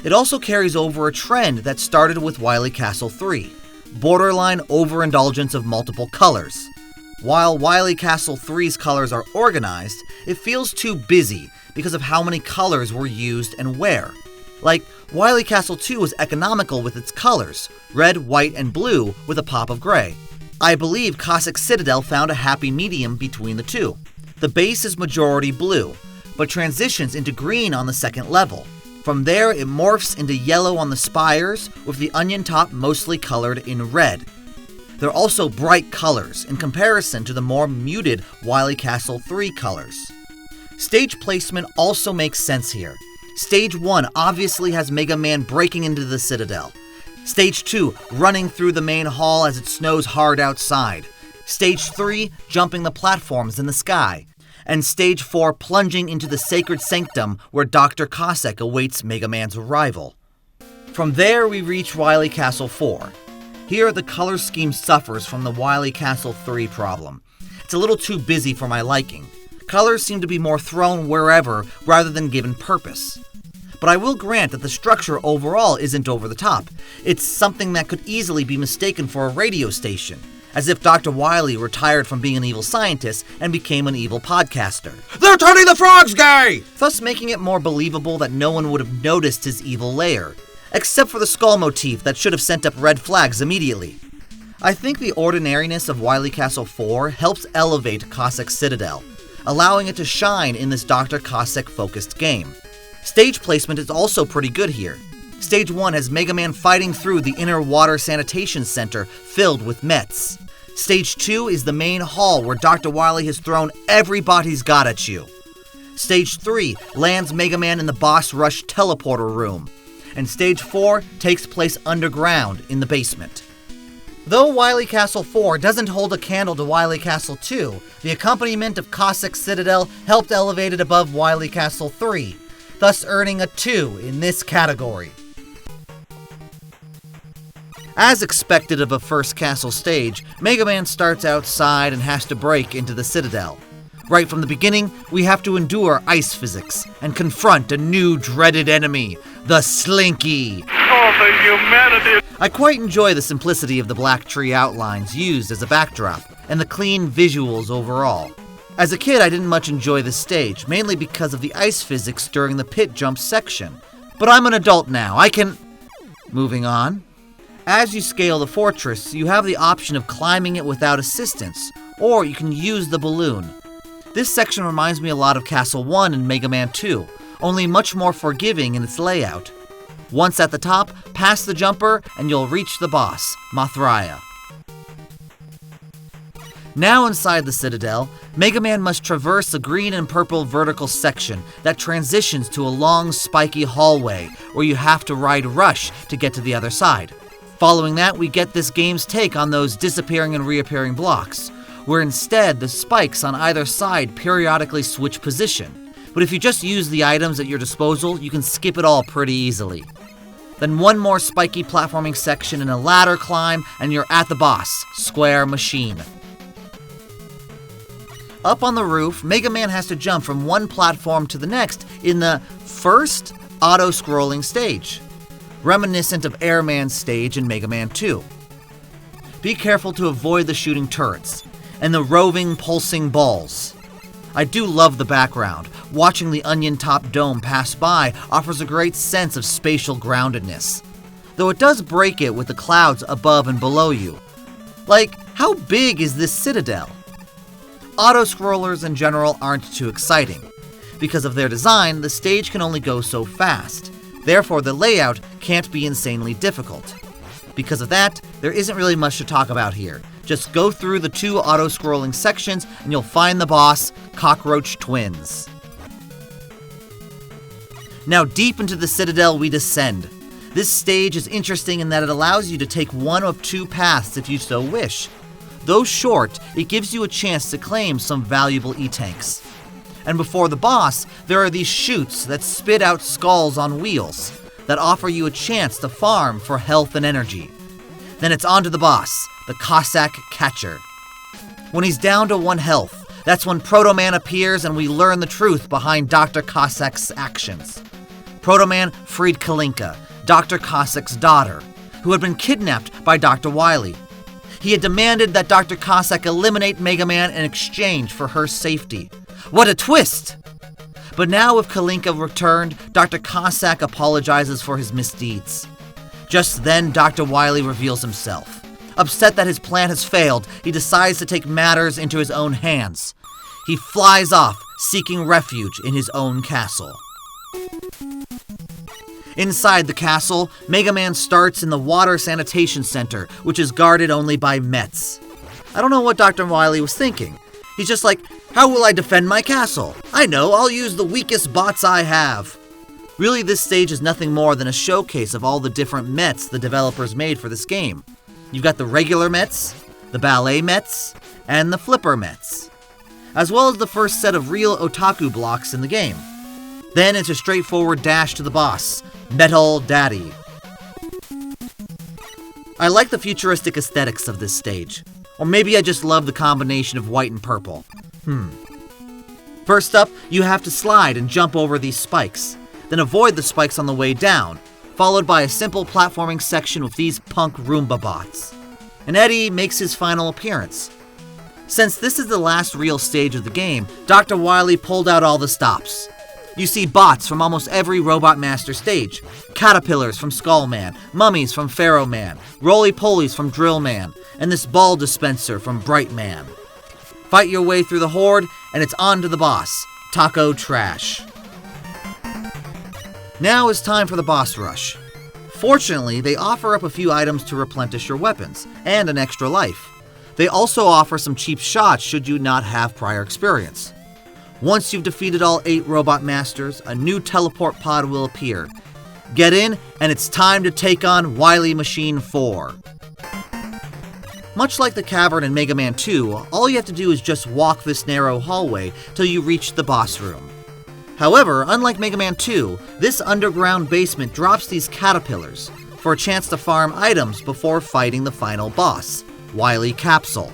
It also carries over a trend that started with Wily Castle 3, borderline overindulgence of multiple colors. While Wily Castle 3's colors are organized, it feels too busy because of how many colors were used and where. Like, Wily Castle 2 was economical with its colors, red, white, and blue with a pop of gray. I believe Cossack Citadel found a happy medium between the two. The base is majority blue, but transitions into green on the second level. From there, it morphs into yellow on the spires, with the onion top mostly colored in red. They're also bright colors in comparison to the more muted Wily Castle 3 colors. Stage placement also makes sense here. Stage 1 obviously has Mega Man breaking into the Citadel. Stage 2 running through the main hall as it snows hard outside. Stage 3 jumping the platforms in the sky. And Stage 4 plunging into the sacred sanctum where Dr. Cossack awaits Mega Man's arrival. From there we reach Wily Castle 4. Here the color scheme suffers from the Wily Castle 3 problem. It's a little too busy for my liking. Colors seem to be more thrown wherever rather than given purpose. But I will grant that the structure overall isn't over the top. It's something that could easily be mistaken for a radio station, as if Dr. Wily retired from being an evil scientist and became an evil podcaster. They're turning the frogs gay! Thus making it more believable that no one would have noticed his evil lair, except for the skull motif that should have sent up red flags immediately. I think the ordinariness of Wily Castle 4 helps elevate Cossack Citadel, allowing it to shine in this Dr. Cossack-focused game. Stage placement is also pretty good here. Stage 1 has Mega Man fighting through the inner water sanitation center filled with Mets. Stage 2 is the main hall where Dr. Wily has thrown everybody's got at you. Stage 3 lands Mega Man in the boss rush teleporter room. And Stage 4 takes place underground in the basement. Though Wily Castle 4 doesn't hold a candle to Wily Castle 2, the accompaniment of Cossack Citadel helped elevate it above Wily Castle 3, thus earning a 2 in this category. As expected of a first castle stage, Mega Man starts outside and has to break into the Citadel. Right from the beginning, we have to endure ice physics and confront a new dreaded enemy, the Slinky. Oh, the humanity! I quite enjoy the simplicity of the black tree outlines used as a backdrop, and the clean visuals overall. As a kid, I didn't much enjoy this stage, mainly because of the ice physics during the pit jump section. But I'm an adult now, I can... Moving on. As you scale the fortress, you have the option of climbing it without assistance, or you can use the balloon. This section reminds me a lot of Castle 1 and Mega Man 2, only much more forgiving in its layout. Once at the top, pass the jumper and you'll reach the boss, Mathraya. Now inside the Citadel, Mega Man must traverse a green and purple vertical section that transitions to a long spiky hallway where you have to ride Rush to get to the other side. Following that, we get this game's take on those disappearing and reappearing blocks, where instead the spikes on either side periodically switch position. But if you just use the items at your disposal, you can skip it all pretty easily. Then one more spiky platforming section and a ladder climb, and you're at the boss, Square Machine. Up on the roof, Mega Man has to jump from one platform to the next in the first auto-scrolling stage, reminiscent of Airman's stage in Mega Man 2. Be careful to avoid the shooting turrets and the roving, pulsing balls. I do love the background. Watching the onion-top dome pass by offers a great sense of spatial groundedness, though it does break it with the clouds above and below you. Like, how big is this Citadel? Auto-scrollers in general aren't too exciting. Because of their design, the stage can only go so fast. Therefore, the layout can't be insanely difficult. Because of that, there isn't really much to talk about here. Just go through the two auto-scrolling sections and you'll find the boss, Cockroach Twins. Now deep into the Citadel we descend. This stage is interesting in that it allows you to take one of two paths if you so wish. Though short, it gives you a chance to claim some valuable E-tanks. And before the boss, there are these chutes that spit out skulls on wheels that offer you a chance to farm for health and energy. Then it's on to the boss, the Cossack Catcher. When he's down to 1 health, that's when Proto-Man appears and we learn the truth behind Dr. Cossack's actions. Proto-Man freed Kalinka, Dr. Cossack's daughter, who had been kidnapped by Dr. Wily. He had demanded that Dr. Cossack eliminate Mega Man in exchange for her safety. What a twist! But now with Kalinka returned, Dr. Cossack apologizes for his misdeeds. Just then, Dr. Wily reveals himself. Upset that his plan has failed, he decides to take matters into his own hands. He flies off, seeking refuge in his own castle. Inside the castle, Mega Man starts in the Water Sanitation Center, which is guarded only by Mets. I don't know what Dr. Wily was thinking. He's just like, how will I defend my castle? I know, I'll use the weakest bots I have. Really, this stage is nothing more than a showcase of all the different Mets the developers made for this game. You've got the regular Mets, the ballet Mets, and the flipper Mets, as well as the first set of real otaku blocks in the game. Then it's a straightforward dash to the boss, Metal Daddy. I like the futuristic aesthetics of this stage. Or maybe I just love the combination of white and purple. First up, you have to slide and jump over these spikes, then avoid the spikes on the way down, followed by a simple platforming section with these punk Roomba bots. And Eddie makes his final appearance. Since this is the last real stage of the game, Dr. Wily pulled out all the stops. You see bots from almost every Robot Master stage, caterpillars from Skullman, mummies from Pharaoh Man, roly-polies from Drill Man, and this ball dispenser from Bright Man. Fight your way through the horde, and it's on to the boss, Taco Trash. Now is time for the boss rush. Fortunately, they offer up a few items to replenish your weapons, and an extra life. They also offer some cheap shots should you not have prior experience. Once you've defeated all 8 Robot Masters, a new teleport pod will appear. Get in, and it's time to take on Wily Machine 4. Much like the cavern in Mega Man 2, all you have to do is just walk this narrow hallway till you reach the boss room. However, unlike Mega Man 2, this underground basement drops these caterpillars for a chance to farm items before fighting the final boss, Wily Capsule.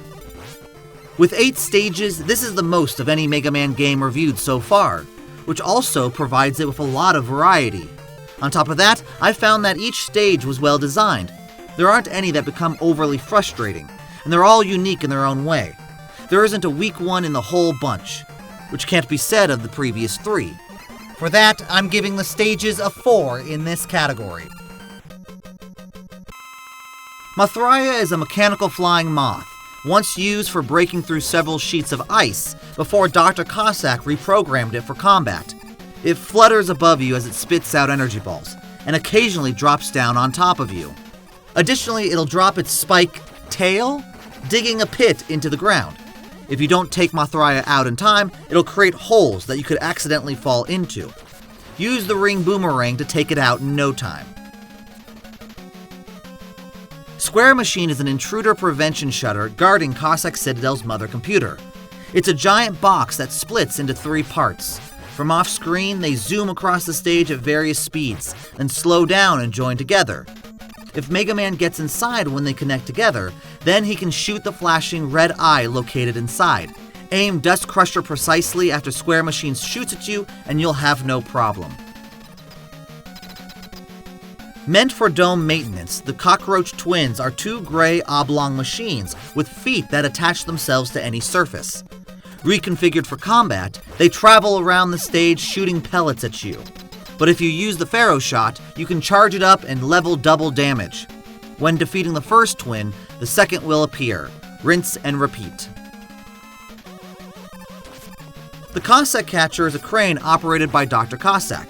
With 8 stages, this is the most of any Mega Man game reviewed so far, which also provides it with a lot of variety. On top of that, I found that each stage was well designed. There aren't any that become overly frustrating, and they're all unique in their own way. There isn't a weak one in the whole bunch, which can't be said of the previous 3. For that, I'm giving the stages a 4 in this category. Mothraia is a mechanical flying moth, once used for breaking through several sheets of ice before Dr. Cossack reprogrammed it for combat. It flutters above you as it spits out energy balls, and occasionally drops down on top of you. Additionally, it'll drop its spike tail, digging a pit into the ground. If you don't take Mothraia out in time, it'll create holes that you could accidentally fall into. Use the ring boomerang to take it out in no time. Square Machine is an intruder prevention shutter guarding Cossack Citadel's mother computer. It's a giant box that splits into 3 parts. From off-screen, they zoom across the stage at various speeds, then slow down and join together. If Mega Man gets inside when they connect together, then he can shoot the flashing red eye located inside. Aim Dust Crusher precisely after Square Machine shoots at you, and you'll have no problem. Meant for dome maintenance, the Cockroach Twins are 2 gray oblong machines with feet that attach themselves to any surface. Reconfigured for combat, they travel around the stage shooting pellets at you. But if you use the Pharaoh shot, you can charge it up and level double damage. When defeating the first twin, the second will appear. Rinse and repeat. The Cossack Catcher is a crane operated by Dr. Cossack.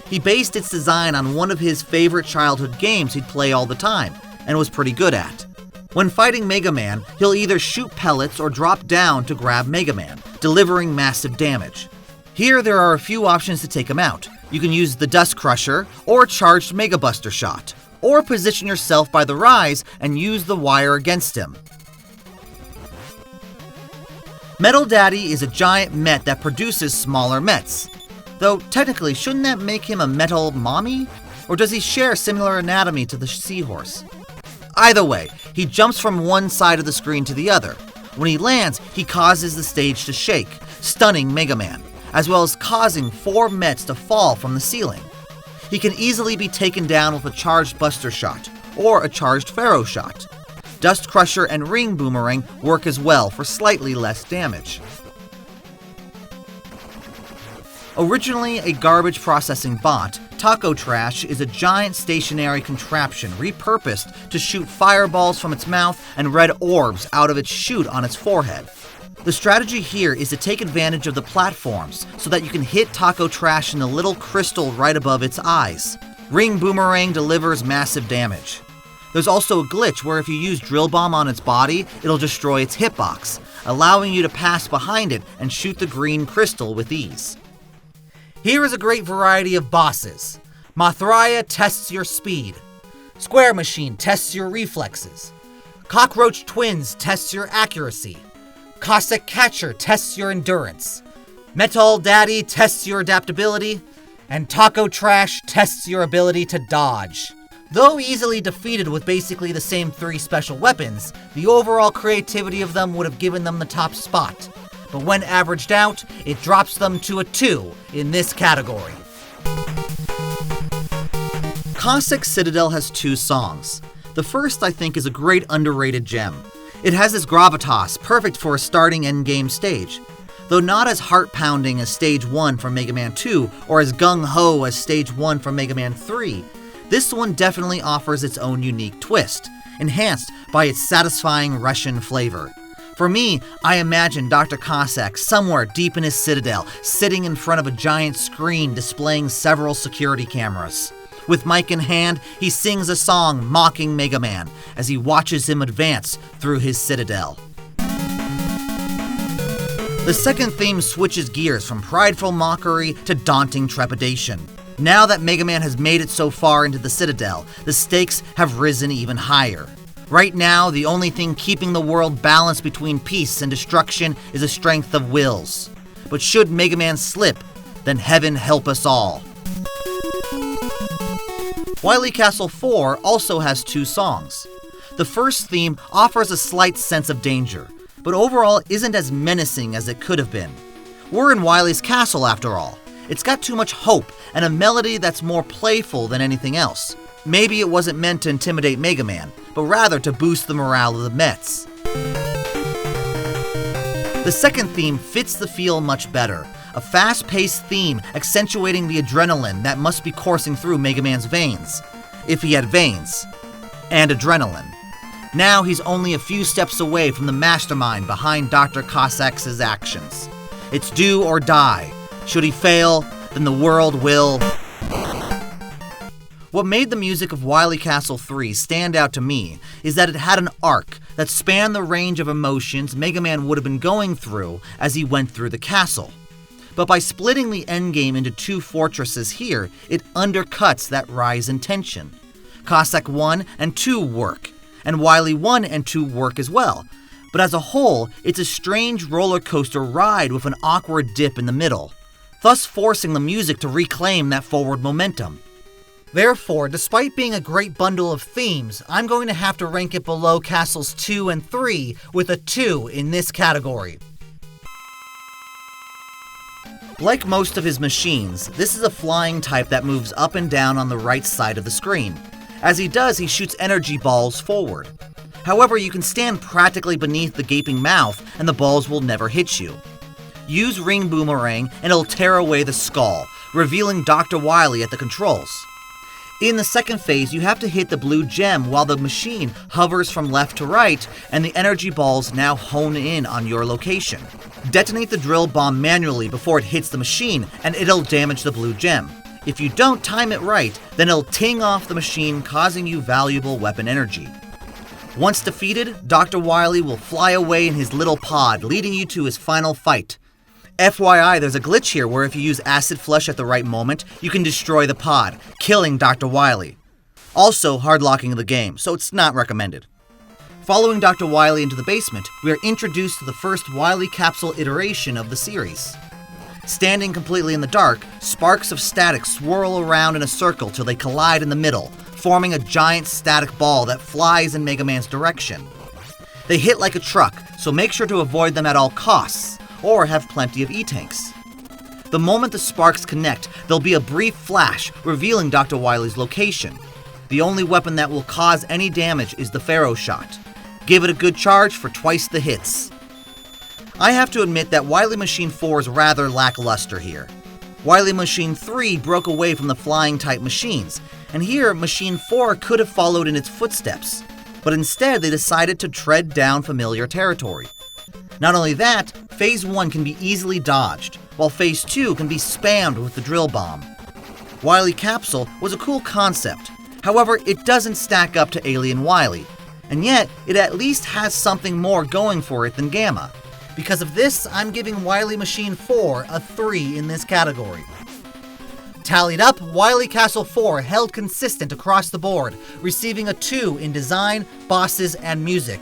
He based its design on one of his favorite childhood games he'd play all the time, and was pretty good at. When fighting Mega Man, he'll either shoot pellets or drop down to grab Mega Man, delivering massive damage. Here there are a few options to take him out. You can use the Dust Crusher or a charged Mega Buster shot, or position yourself by the rise and use the wire against him. Metal Daddy is a giant Met that produces smaller Mets. Though technically, shouldn't that make him a Metal Mommy? Or does he share similar anatomy to the Seahorse? Either way, he jumps from one side of the screen to the other. When he lands, he causes the stage to shake, stunning Mega Man, as well as causing 4 Mets to fall from the ceiling. He can easily be taken down with a charged Buster Shot, or a charged Pharaoh Shot. Dust Crusher and Ring Boomerang work as well for slightly less damage. Originally a garbage processing bot, Taco Trash is a giant stationary contraption repurposed to shoot fireballs from its mouth and red orbs out of its chute on its forehead. The strategy here is to take advantage of the platforms so that you can hit Taco Trash in the little crystal right above its eyes. Ring Boomerang delivers massive damage. There's also a glitch where if you use Drill Bomb on its body, it'll destroy its hitbox, allowing you to pass behind it and shoot the green crystal with ease. Here is a great variety of bosses. Mothraia tests your speed. Square Machine tests your reflexes. Cockroach Twins tests your accuracy. Cossack Catcher tests your endurance. Metal Daddy tests your adaptability. And Taco Trash tests your ability to dodge. Though easily defeated with basically the same 3 special weapons, the overall creativity of them would have given them the top spot. But when averaged out, it drops them to a 2 in this category. Cossack Citadel has 2 songs. The first, I think, is a great underrated gem. It has this gravitas, perfect for a starting endgame stage. Though not as heart-pounding as Stage 1 from Mega Man 2, or as gung-ho as Stage 1 from Mega Man 3, this one definitely offers its own unique twist, enhanced by its satisfying Russian flavor. For me, I imagine Dr. Cossack somewhere deep in his citadel, sitting in front of a giant screen displaying several security cameras. With mic in hand, he sings a song mocking Mega Man as he watches him advance through his citadel. The second theme switches gears from prideful mockery to daunting trepidation. Now that Mega Man has made it so far into the Citadel, the stakes have risen even higher. Right now, the only thing keeping the world balanced between peace and destruction is a strength of wills. But should Mega Man slip, then heaven help us all. Wily Castle 4 also has 2 songs. The first theme offers a slight sense of danger, but overall isn't as menacing as it could have been. We're in Wily's Castle after all. It's got too much hope and a melody that's more playful than anything else. Maybe it wasn't meant to intimidate Mega Man, but rather to boost the morale of the Mets. The second theme fits the feel much better. A fast-paced theme accentuating the adrenaline that must be coursing through Mega Man's veins. If he had veins. And adrenaline. Now he's only a few steps away from the mastermind behind Dr. Cossack's actions. It's do or die. Should he fail, then the world will... What made the music of Wily Castle 3 stand out to me is that it had an arc that spanned the range of emotions Mega Man would have been going through as he went through the castle. But by splitting the endgame into 2 fortresses here, it undercuts that rise in tension. Cossack 1 and 2 work, and Wily 1 and 2 work as well. But as a whole, it's a strange roller coaster ride with an awkward dip in the middle, thus forcing the music to reclaim that forward momentum. Therefore, despite being a great bundle of themes, I'm going to have to rank it below Castles 2 and 3 with a 2 in this category. Like most of his machines, this is a flying type that moves up and down on the right side of the screen. As he does, he shoots energy balls forward. However, you can stand practically beneath the gaping mouth and the balls will never hit you. Use Ring Boomerang and it'll tear away the skull, revealing Dr. Wily at the controls. In the second phase, you have to hit the blue gem while the machine hovers from left to right and the energy balls now hone in on your location. Detonate the drill bomb manually before it hits the machine and it'll damage the blue gem. If you don't time it right, then it'll ting off the machine, causing you valuable weapon energy. Once defeated, Dr. Wily will fly away in his little pod, leading you to his final fight. FYI, there's a glitch here where if you use Acid Flush at the right moment, you can destroy the pod, killing Dr. Wily. Also hard-locking the game, so it's not recommended. Following Dr. Wily into the basement, we are introduced to the first Wily Capsule iteration of the series. Standing completely in the dark, sparks of static swirl around in a circle till they collide in the middle, forming a giant static ball that flies in Mega Man's direction. They hit like a truck, so make sure to avoid them at all costs, or have plenty of E-tanks. The moment the sparks connect, there'll be a brief flash revealing Dr. Wily's location. The only weapon that will cause any damage is the Pharaoh Shot. Give it a good charge for twice the hits. I have to admit that Wily Machine 4 is rather lackluster here. Wily Machine 3 broke away from the flying type machines, and here Machine 4 could have followed in its footsteps, but instead they decided to tread down familiar territory. Not only that, Phase 1 can be easily dodged, while Phase 2 can be spammed with the drill bomb. Wily Capsule was a cool concept, however it doesn't stack up to Alien Wily, and yet it at least has something more going for it than Gamma. Because of this, I'm giving Wily Machine 4 a 3 in this category. Tallied up, Wily Castle 4 held consistent across the board, receiving a 2 in design, bosses, and music,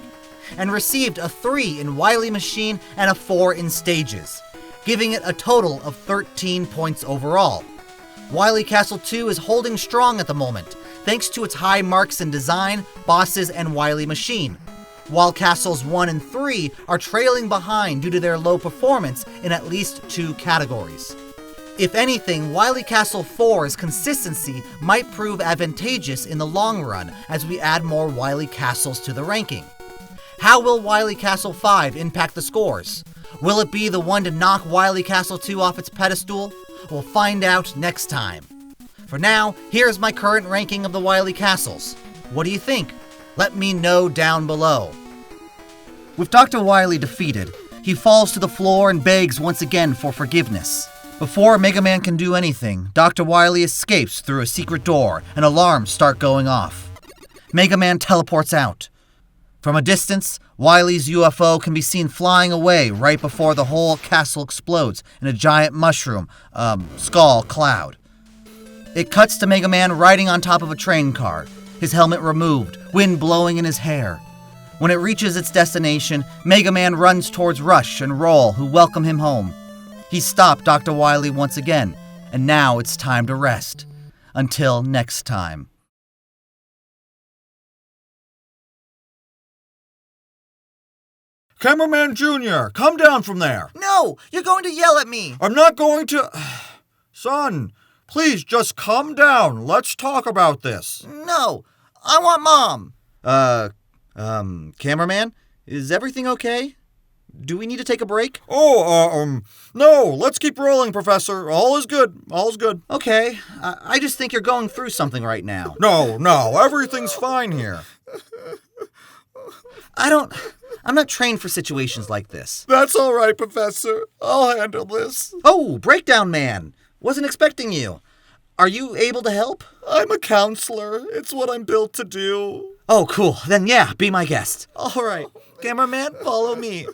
and received a 3 in Wily Machine and a 4 in stages, giving it a total of 13 points overall. Wily Castle 2 is holding strong at the moment, thanks to its high marks in design, bosses, and Wily Machine, while Castles 1 and 3 are trailing behind due to their low performance in at least 2 categories. If anything, Wily Castle 4's consistency might prove advantageous in the long run as we add more Wily Castles to the ranking. How will Wily Castle 5 impact the scores? Will it be the one to knock Wily Castle 2 off its pedestal? We'll find out next time. For now, here's my current ranking of the Wily Castles. What do you think? Let me know down below. With Dr. Wily defeated, he falls to the floor and begs once again for forgiveness. Before Mega Man can do anything, Dr. Wily escapes through a secret door and alarms start going off. Mega Man teleports out. From a distance, Wily's UFO can be seen flying away right before the whole castle explodes in a giant mushroom, skull cloud. It cuts to Mega Man riding on top of a train car, his helmet removed, wind blowing in his hair. When it reaches its destination, Mega Man runs towards Rush and Roll, who welcome him home. He stopped Dr. Wily once again, and now it's time to rest. Until next time. Cameraman Jr., come down from there. No! You're going to yell at me! I'm not going to... Son, please just come down. Let's talk about this. No! I want Mom! Cameraman? Is everything okay? Do we need to take a break? No, let's keep rolling, Professor. All is good. Okay, I just think you're going through something right now. No, everything's fine here. I'm not trained for situations like this. That's all right, Professor. I'll handle this. Oh, Breakdown Man! Wasn't expecting you. Are you able to help? I'm a counselor. It's what I'm built to do. Oh, cool. Then yeah, be my guest. All right. Cameraman, follow me.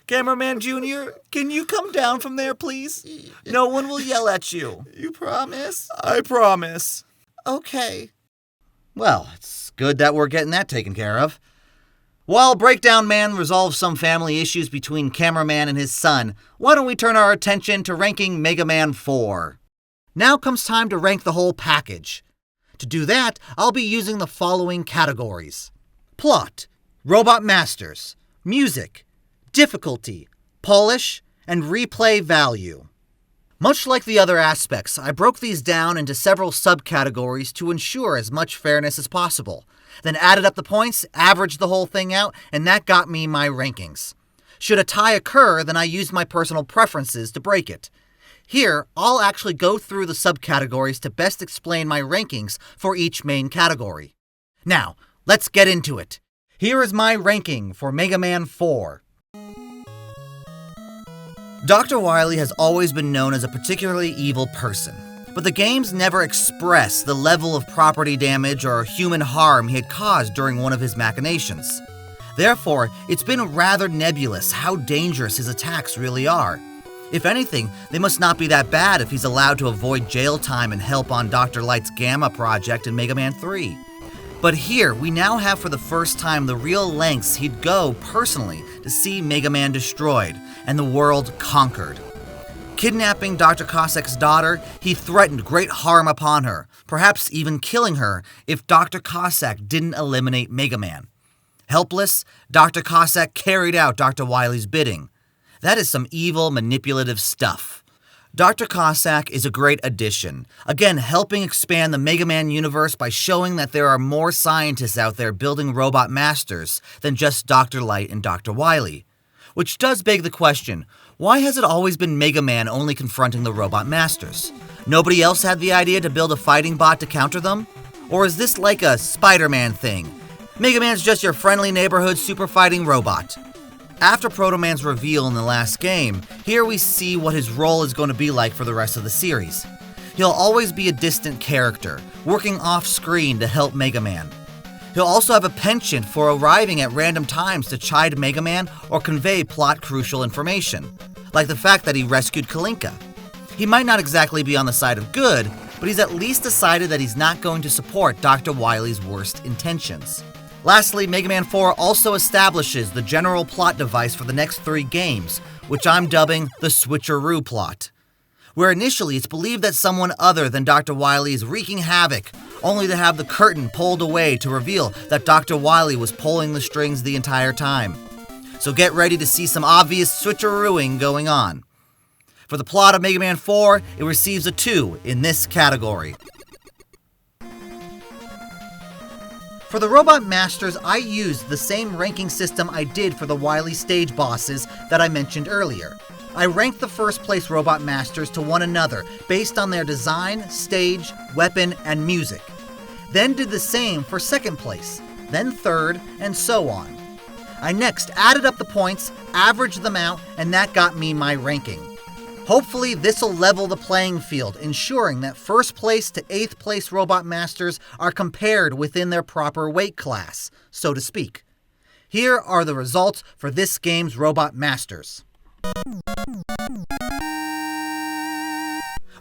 Cameraman Jr., can you come down from there, please? No one will yell at you. You promise? I promise. Okay. Well, it's good that we're getting that taken care of. While Breakdown Man resolves some family issues between Cameraman and his son, why don't we turn our attention to ranking Mega Man 4? Now comes time to rank the whole package. To do that, I'll be using the following categories: plot, robot masters, music, difficulty, polish, and replay value. Much like the other aspects, I broke these down into several subcategories to ensure as much fairness as possible, then added up the points, averaged the whole thing out, and that got me my rankings. Should a tie occur, then I used my personal preferences to break it. Here, I'll actually go through the subcategories to best explain my rankings for each main category. Now, let's get into it. Here is my ranking for Mega Man 4. Dr. Wily has always been known as a particularly evil person, but the games never express the level of property damage or human harm he had caused during one of his machinations. Therefore, it's been rather nebulous how dangerous his attacks really are. If anything, they must not be that bad if he's allowed to avoid jail time and help on Dr. Light's Gamma project in Mega Man 3. But here, we now have for the first time the real lengths he'd go personally to see Mega Man destroyed and the world conquered. Kidnapping Dr. Cossack's daughter, he threatened great harm upon her, perhaps even killing her if Dr. Cossack didn't eliminate Mega Man. Helpless, Dr. Cossack carried out Dr. Wily's bidding. That is some evil, manipulative stuff. Dr. Cossack is a great addition, again helping expand the Mega Man universe by showing that there are more scientists out there building robot masters than just Dr. Light and Dr. Wily. Which does beg the question, why has it always been Mega Man only confronting the robot masters? Nobody else had the idea to build a fighting bot to counter them? Or is this like a Spider-Man thing? Mega Man's just your friendly neighborhood super fighting robot. After Proto Man's reveal in the last game, here we see what his role is going to be like for the rest of the series. He'll always be a distant character, working off-screen to help Mega Man. He'll also have a penchant for arriving at random times to chide Mega Man or convey plot-crucial information, like the fact that he rescued Kalinka. He might not exactly be on the side of good, but he's at least decided that he's not going to support Dr. Wily's worst intentions. Lastly, Mega Man 4 also establishes the general plot device for the next 3 games, which I'm dubbing the Switcheroo plot, where initially it's believed that someone other than Dr. Wily is wreaking havoc, only to have the curtain pulled away to reveal that Dr. Wily was pulling the strings the entire time. So get ready to see some obvious switcherooing going on. For the plot of Mega Man 4, it receives a 2 in this category. For the Robot Masters, I used the same ranking system I did for the Wily stage bosses that I mentioned earlier. I ranked the first place Robot Masters to one another based on their design, stage, weapon, and music. Then did the same for second place, then third, and so on. I next added up the points, averaged them out, and that got me my ranking. Hopefully this'll level the playing field, ensuring that first place to 8th place Robot Masters are compared within their proper weight class, so to speak. Here are the results for this game's Robot Masters.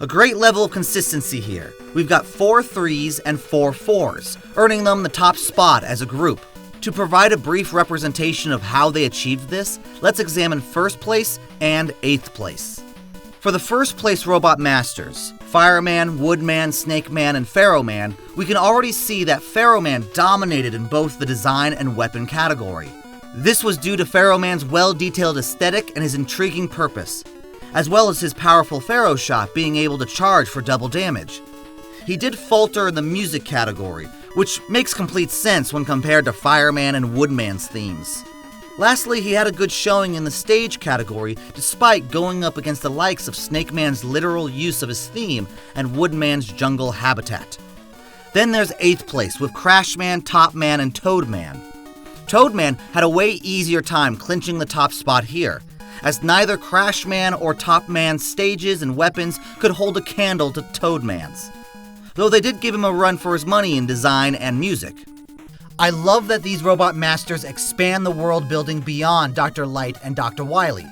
A great level of consistency here. We've got 4 3s and 4 4s, earning them the top spot as a group. To provide a brief representation of how they achieved this, let's examine first place and 8th place. For the first place Robot Masters, Fireman, Woodman, Snake Man, and Pharaoh Man, we can already see that Pharaoh Man dominated in both the design and weapon category. This was due to Pharaoh Man's well-detailed aesthetic and his intriguing purpose, as well as his powerful Pharaoh shot being able to charge for double damage. He did falter in the music category, which makes complete sense when compared to Fireman and Woodman's themes. Lastly, he had a good showing in the stage category, despite going up against the likes of Snake Man's literal use of his theme and Woodman's jungle habitat. Then there's 8th place with Crash Man, Top Man, and Toad Man. Toad Man had a way easier time clinching the top spot here, as neither Crash Man or Top Man's stages and weapons could hold a candle to Toad Man's, though they did give him a run for his money in design and music. I love that these Robot Masters expand the world building beyond Dr. Light and Dr. Wily.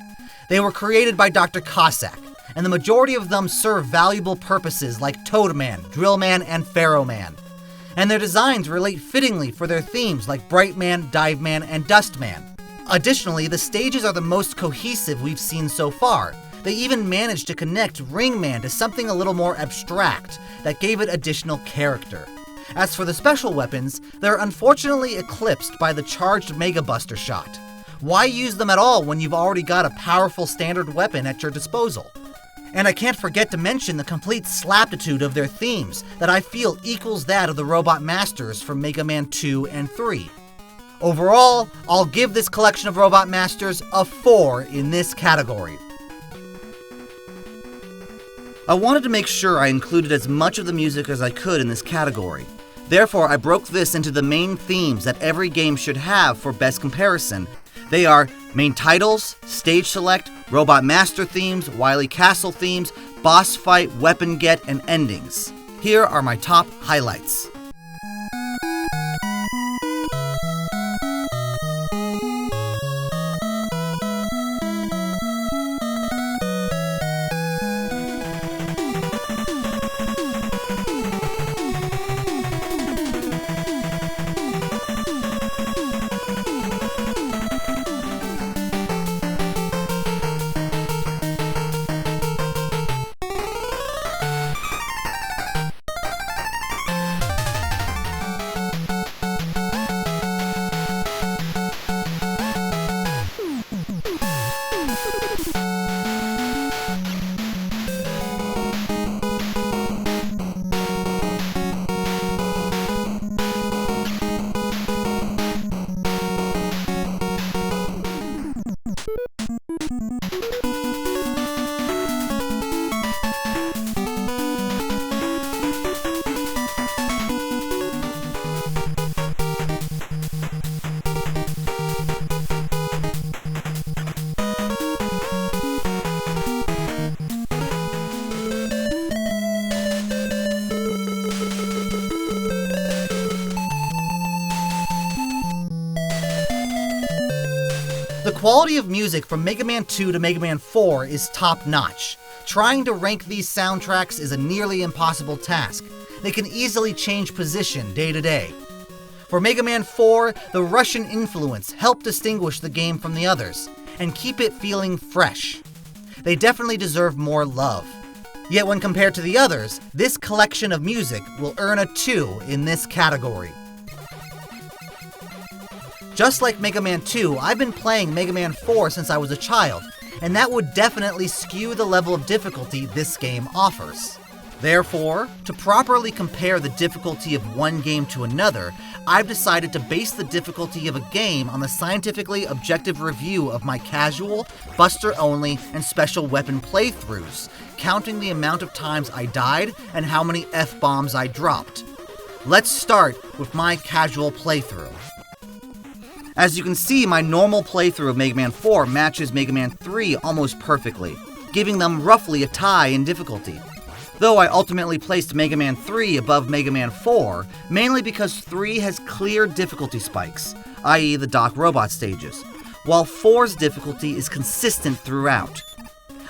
They were created by Dr. Cossack, and the majority of them serve valuable purposes like Toad Man, Drill Man, and Pharaoh Man. And their designs relate fittingly for their themes like Bright Man, Dive Man, and Dust Man. Additionally, the stages are the most cohesive we've seen so far. They even managed to connect Ring Man to something a little more abstract that gave it additional character. As for the special weapons, they're unfortunately eclipsed by the charged Mega Buster shot. Why use them at all when you've already got a powerful standard weapon at your disposal? And I can't forget to mention the complete slaptitude of their themes that I feel equals that of the Robot Masters from Mega Man 2 and 3. Overall, I'll give this collection of Robot Masters a 4 in this category. I wanted to make sure I included as much of the music as I could in this category. Therefore, I broke this into the main themes that every game should have for best comparison. They are main titles, stage select, Robot Master themes, Wily Castle themes, boss fight, weapon get, and endings. Here are my top highlights. The quality of music from Mega Man 2 to Mega Man 4 is top-notch. Trying to rank these soundtracks is a nearly impossible task. They can easily change position day to day. For Mega Man 4, the Russian influence helped distinguish the game from the others, and keep it feeling fresh. They definitely deserve more love. Yet when compared to the others, this collection of music will earn a 2 in this category. Just like Mega Man 2, I've been playing Mega Man 4 since I was a child, and that would definitely skew the level of difficulty this game offers. Therefore, to properly compare the difficulty of one game to another, I've decided to base the difficulty of a game on the scientifically objective review of my casual, buster-only, and special weapon playthroughs, counting the amount of times I died and how many F-bombs I dropped. Let's start with my casual playthrough. As you can see, my normal playthrough of Mega Man 4 matches Mega Man 3 almost perfectly, giving them roughly a tie in difficulty. Though I ultimately placed Mega Man 3 above Mega Man 4, mainly because 3 has clear difficulty spikes, i.e. the Doc Robot stages, while 4's difficulty is consistent throughout.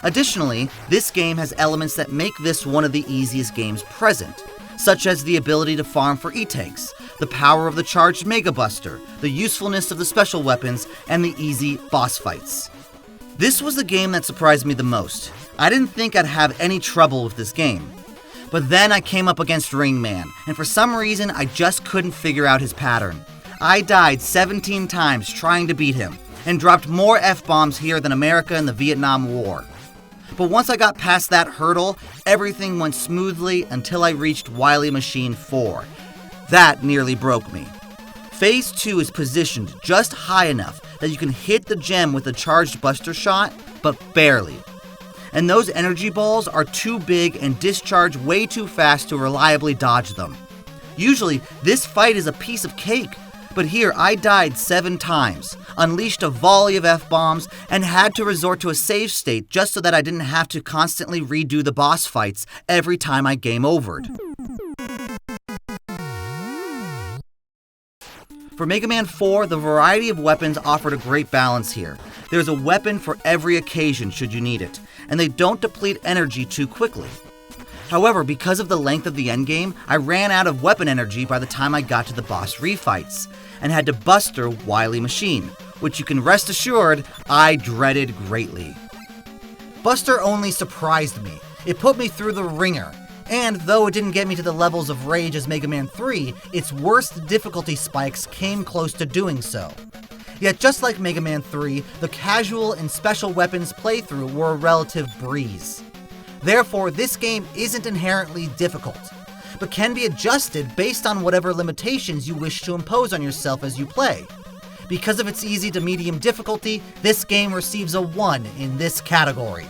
Additionally, this game has elements that make this one of the easiest games present, such as the ability to farm for E-Tanks, the power of the charged Mega Buster, the usefulness of the special weapons, and the easy boss fights. This was the game that surprised me the most. I didn't think I'd have any trouble with this game. But then I came up against Rain Man, and for some reason I just couldn't figure out his pattern. I died 17 times trying to beat him, and dropped more F-bombs here than America in the Vietnam War. But once I got past that hurdle, everything went smoothly until I reached Wily Machine 4. That nearly broke me. Phase 2 is positioned just high enough that you can hit the gem with a charged buster shot, but barely. And those energy balls are too big and discharge way too fast to reliably dodge them. Usually, this fight is a piece of cake, but here I died 7 times, unleashed a volley of F-bombs, and had to resort to a save state just so that I didn't have to constantly redo the boss fights every time I game overed. For Mega Man 4, the variety of weapons offered a great balance here. There's a weapon for every occasion should you need it, and they don't deplete energy too quickly. However, because of the length of the endgame, I ran out of weapon energy by the time I got to the boss refights, and had to buster Wily Machine, which you can rest assured I dreaded greatly. Buster only surprised me. It put me through the ringer. And though it didn't get me to the levels of rage as Mega Man 3, its worst difficulty spikes came close to doing so. Yet just like Mega Man 3, the casual and special weapons playthrough were a relative breeze. Therefore, this game isn't inherently difficult, but can be adjusted based on whatever limitations you wish to impose on yourself as you play. Because of its easy to medium difficulty, this game receives a 1 in this category.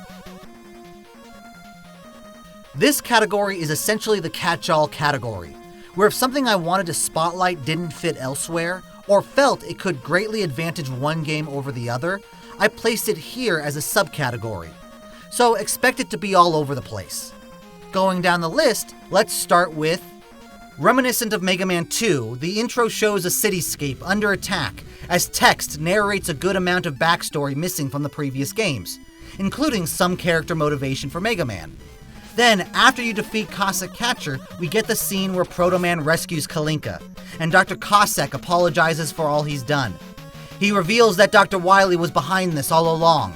This category is essentially the catch-all category, where if something I wanted to spotlight didn't fit elsewhere, or felt it could greatly advantage one game over the other, I placed it here as a subcategory. So expect it to be all over the place. Going down the list, let's start with... Reminiscent of Mega Man 2, the intro shows a cityscape under attack, as text narrates a good amount of backstory missing from the previous games, including some character motivation for Mega Man. Then, after you defeat Cossack Catcher, we get the scene where Proto Man rescues Kalinka, and Dr. Cossack apologizes for all he's done. He reveals that Dr. Wily was behind this all along.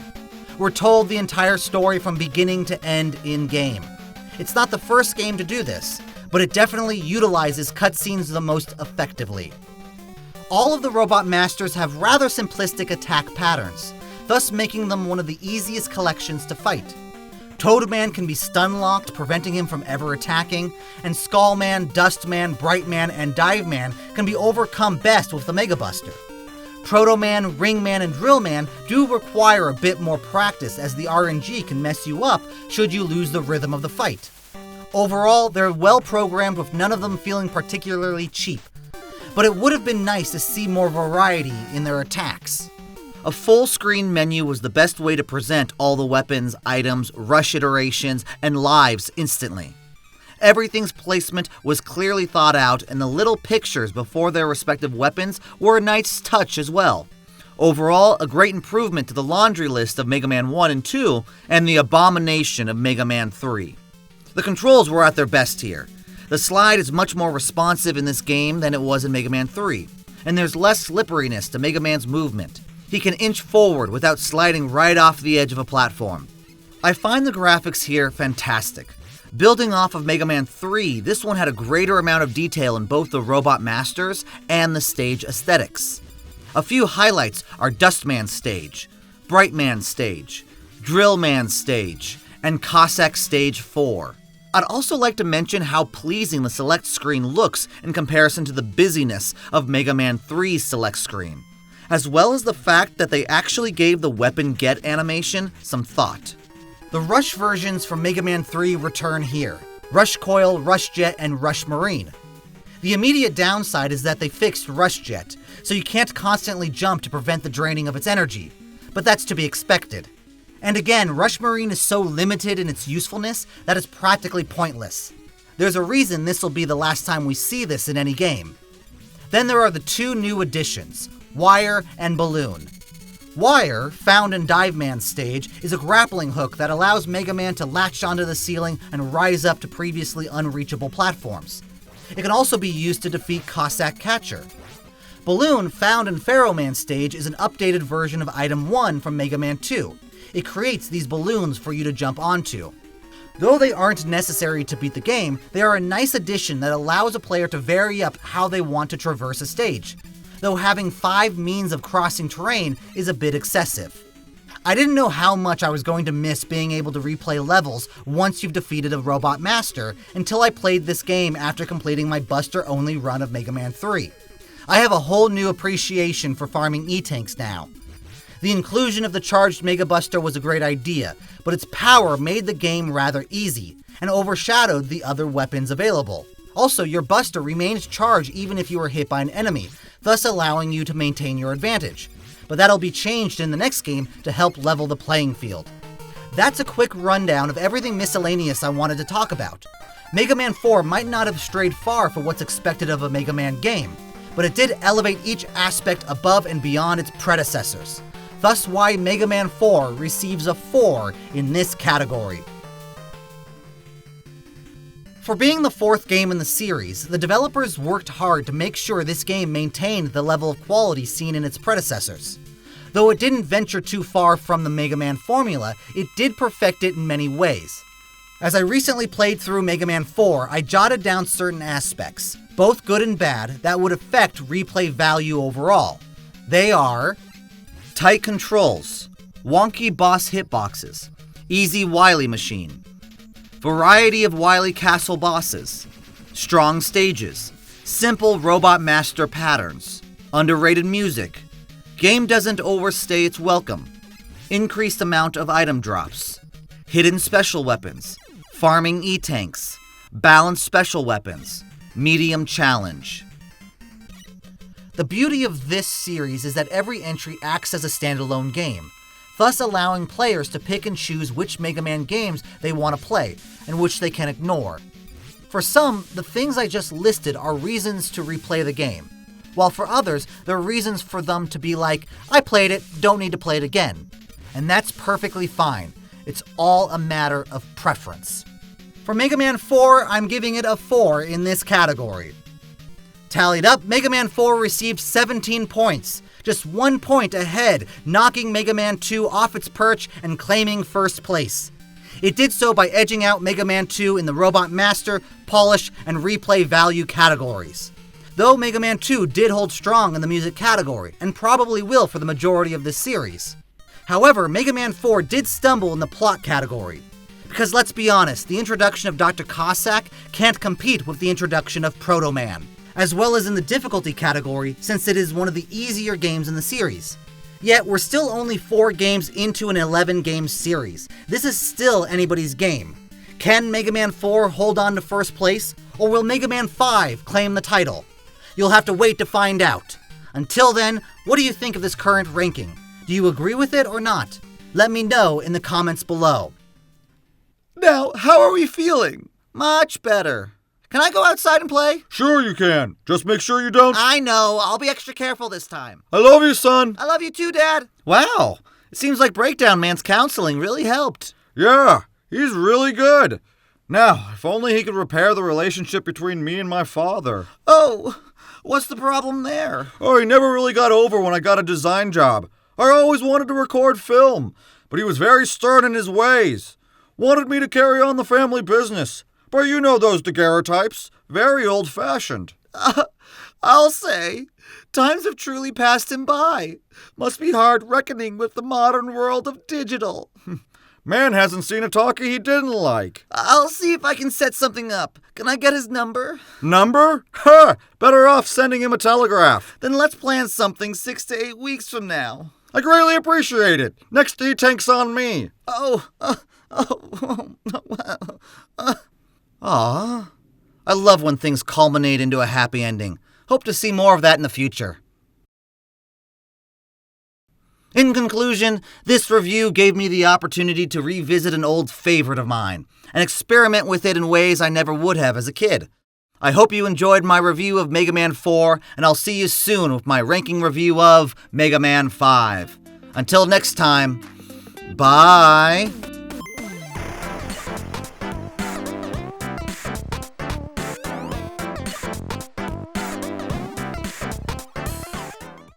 We're told the entire story from beginning to end in-game. It's not the first game to do this, but it definitely utilizes cutscenes the most effectively. All of the Robot Masters have rather simplistic attack patterns, thus making them one of the easiest collections to fight. Toadman can be stun-locked, preventing him from ever attacking, and Skullman, Dustman, Brightman, and Diveman can be overcome best with the Mega Buster. Proto-Man, Ringman, and Drillman do require a bit more practice, as the RNG can mess you up should you lose the rhythm of the fight. Overall, they're well programmed with none of them feeling particularly cheap, but it would have been nice to see more variety in their attacks. A full-screen menu was the best way to present all the weapons, items, rush iterations, and lives instantly. Everything's placement was clearly thought out, and the little pictures before their respective weapons were a nice touch as well. Overall, a great improvement to the laundry list of Mega Man 1 and 2, and the abomination of Mega Man 3. The controls were at their best here. The slide is much more responsive in this game than it was in Mega Man 3, and there's less slipperiness to Mega Man's movement. He can inch forward without sliding right off the edge of a platform. I find the graphics here fantastic. Building off of Mega Man 3, this one had a greater amount of detail in both the Robot Masters and the stage aesthetics. A few highlights are Dustman's stage, Brightman's stage, Drillman's stage, and Cossack Stage 4. I'd also like to mention how pleasing the select screen looks in comparison to the busyness of Mega Man 3's select screen, as well as the fact that they actually gave the weapon get animation some thought. The Rush versions from Mega Man 3 return here: Rush Coil, Rush Jet, and Rush Marine. The immediate downside is that they fixed Rush Jet, so you can't constantly jump to prevent the draining of its energy, but that's to be expected. And again, Rush Marine is so limited in its usefulness that it's practically pointless. There's a reason this will be the last time we see this in any game. Then there are the two new additions, Wire and Balloon. Wire, found in Dive Man's stage, is a grappling hook that allows Mega Man to latch onto the ceiling and rise up to previously unreachable platforms. It can also be used to defeat Cossack Catcher. Balloon, found in Pharaoh Man's stage, is an updated version of Item 1 from Mega Man 2. It creates these balloons for you to jump onto. Though they aren't necessary to beat the game, they are a nice addition that allows a player to vary up how they want to traverse a stage, though having 5 means of crossing terrain is a bit excessive. I didn't know how much I was going to miss being able to replay levels once you've defeated a Robot Master until I played this game after completing my Buster-only run of Mega Man 3. I have a whole new appreciation for farming E-Tanks now. The inclusion of the charged Mega Buster was a great idea, but its power made the game rather easy and overshadowed the other weapons available. Also, your Buster remains charged even if you are hit by an enemy, thus allowing you to maintain your advantage. But that'll be changed in the next game to help level the playing field. That's a quick rundown of everything miscellaneous I wanted to talk about. Mega Man 4 might not have strayed far for what's expected of a Mega Man game, but it did elevate each aspect above and beyond its predecessors. Thus why Mega Man 4 receives a 4 in this category. For being the 4th game in the series, the developers worked hard to make sure this game maintained the level of quality seen in its predecessors. Though it didn't venture too far from the Mega Man formula, it did perfect it in many ways. As I recently played through Mega Man 4, I jotted down certain aspects, both good and bad, that would affect replay value overall. They are tight controls, wonky boss hitboxes, easy Wily machine, variety of Wily Castle bosses, strong stages, simple Robot Master patterns, underrated music, game doesn't overstay its welcome, increased amount of item drops, hidden special weapons, farming E-Tanks, balanced special weapons, medium challenge. The beauty of this series is that every entry acts as a standalone game, thus allowing players to pick and choose which Mega Man games they want to play, and which they can ignore. For some, the things I just listed are reasons to replay the game, while for others, there are reasons for them to be like, I played it, don't need to play it again. And that's perfectly fine. It's all a matter of preference. For Mega Man 4, I'm giving it a 4 in this category. Tallied up, Mega Man 4 received 17 points, just 1 point ahead, knocking Mega Man 2 off its perch and claiming first place. It did so by edging out Mega Man 2 in the Robot Master, Polish, and Replay Value categories. Though Mega Man 2 did hold strong in the music category, and probably will for the majority of this series. However, Mega Man 4 did stumble in the plot category. Because let's be honest, the introduction of Dr. Cossack can't compete with the introduction of Proto Man, as well as in the difficulty category since it is one of the easier games in the series. Yet, we're still only 4 games into an 11-game series. This is still anybody's game. Can Mega Man 4 hold on to first place, or will Mega Man 5 claim the title? You'll have to wait to find out. Until then, what do you think of this current ranking? Do you agree with it or not? Let me know in the comments below. Now, how are we feeling? Much better. Can I go outside and play? Sure you can. Just make sure you don't... I know. I'll be extra careful this time. I love you, son. I love you too, Dad. Wow. It seems like Breakdown Man's counseling really helped. Yeah, he's really good. Now, if only he could repair the relationship between me and my father. Oh, what's the problem there? Oh, he never really got over when I got a design job. I always wanted to record film, but he was very stern in his ways. Wanted me to carry on the family business. But you know those daguerreotypes. Very old-fashioned. I'll say, times have truly passed him by. Must be hard reckoning with the modern world of digital. Man hasn't seen a talkie he didn't like. I'll see if I can set something up. Can I get his number? Number? Ha! Better off sending him a telegraph. Then let's plan something 6 to 8 weeks from now. I greatly appreciate it. Next E-Tank's on me. Aw. I love when things culminate into a happy ending. Hope to see more of that in the future. In conclusion, this review gave me the opportunity to revisit an old favorite of mine and experiment with it in ways I never would have as a kid. I hope you enjoyed my review of Mega Man 4, and I'll see you soon with my ranking review of Mega Man 5. Until next time, bye!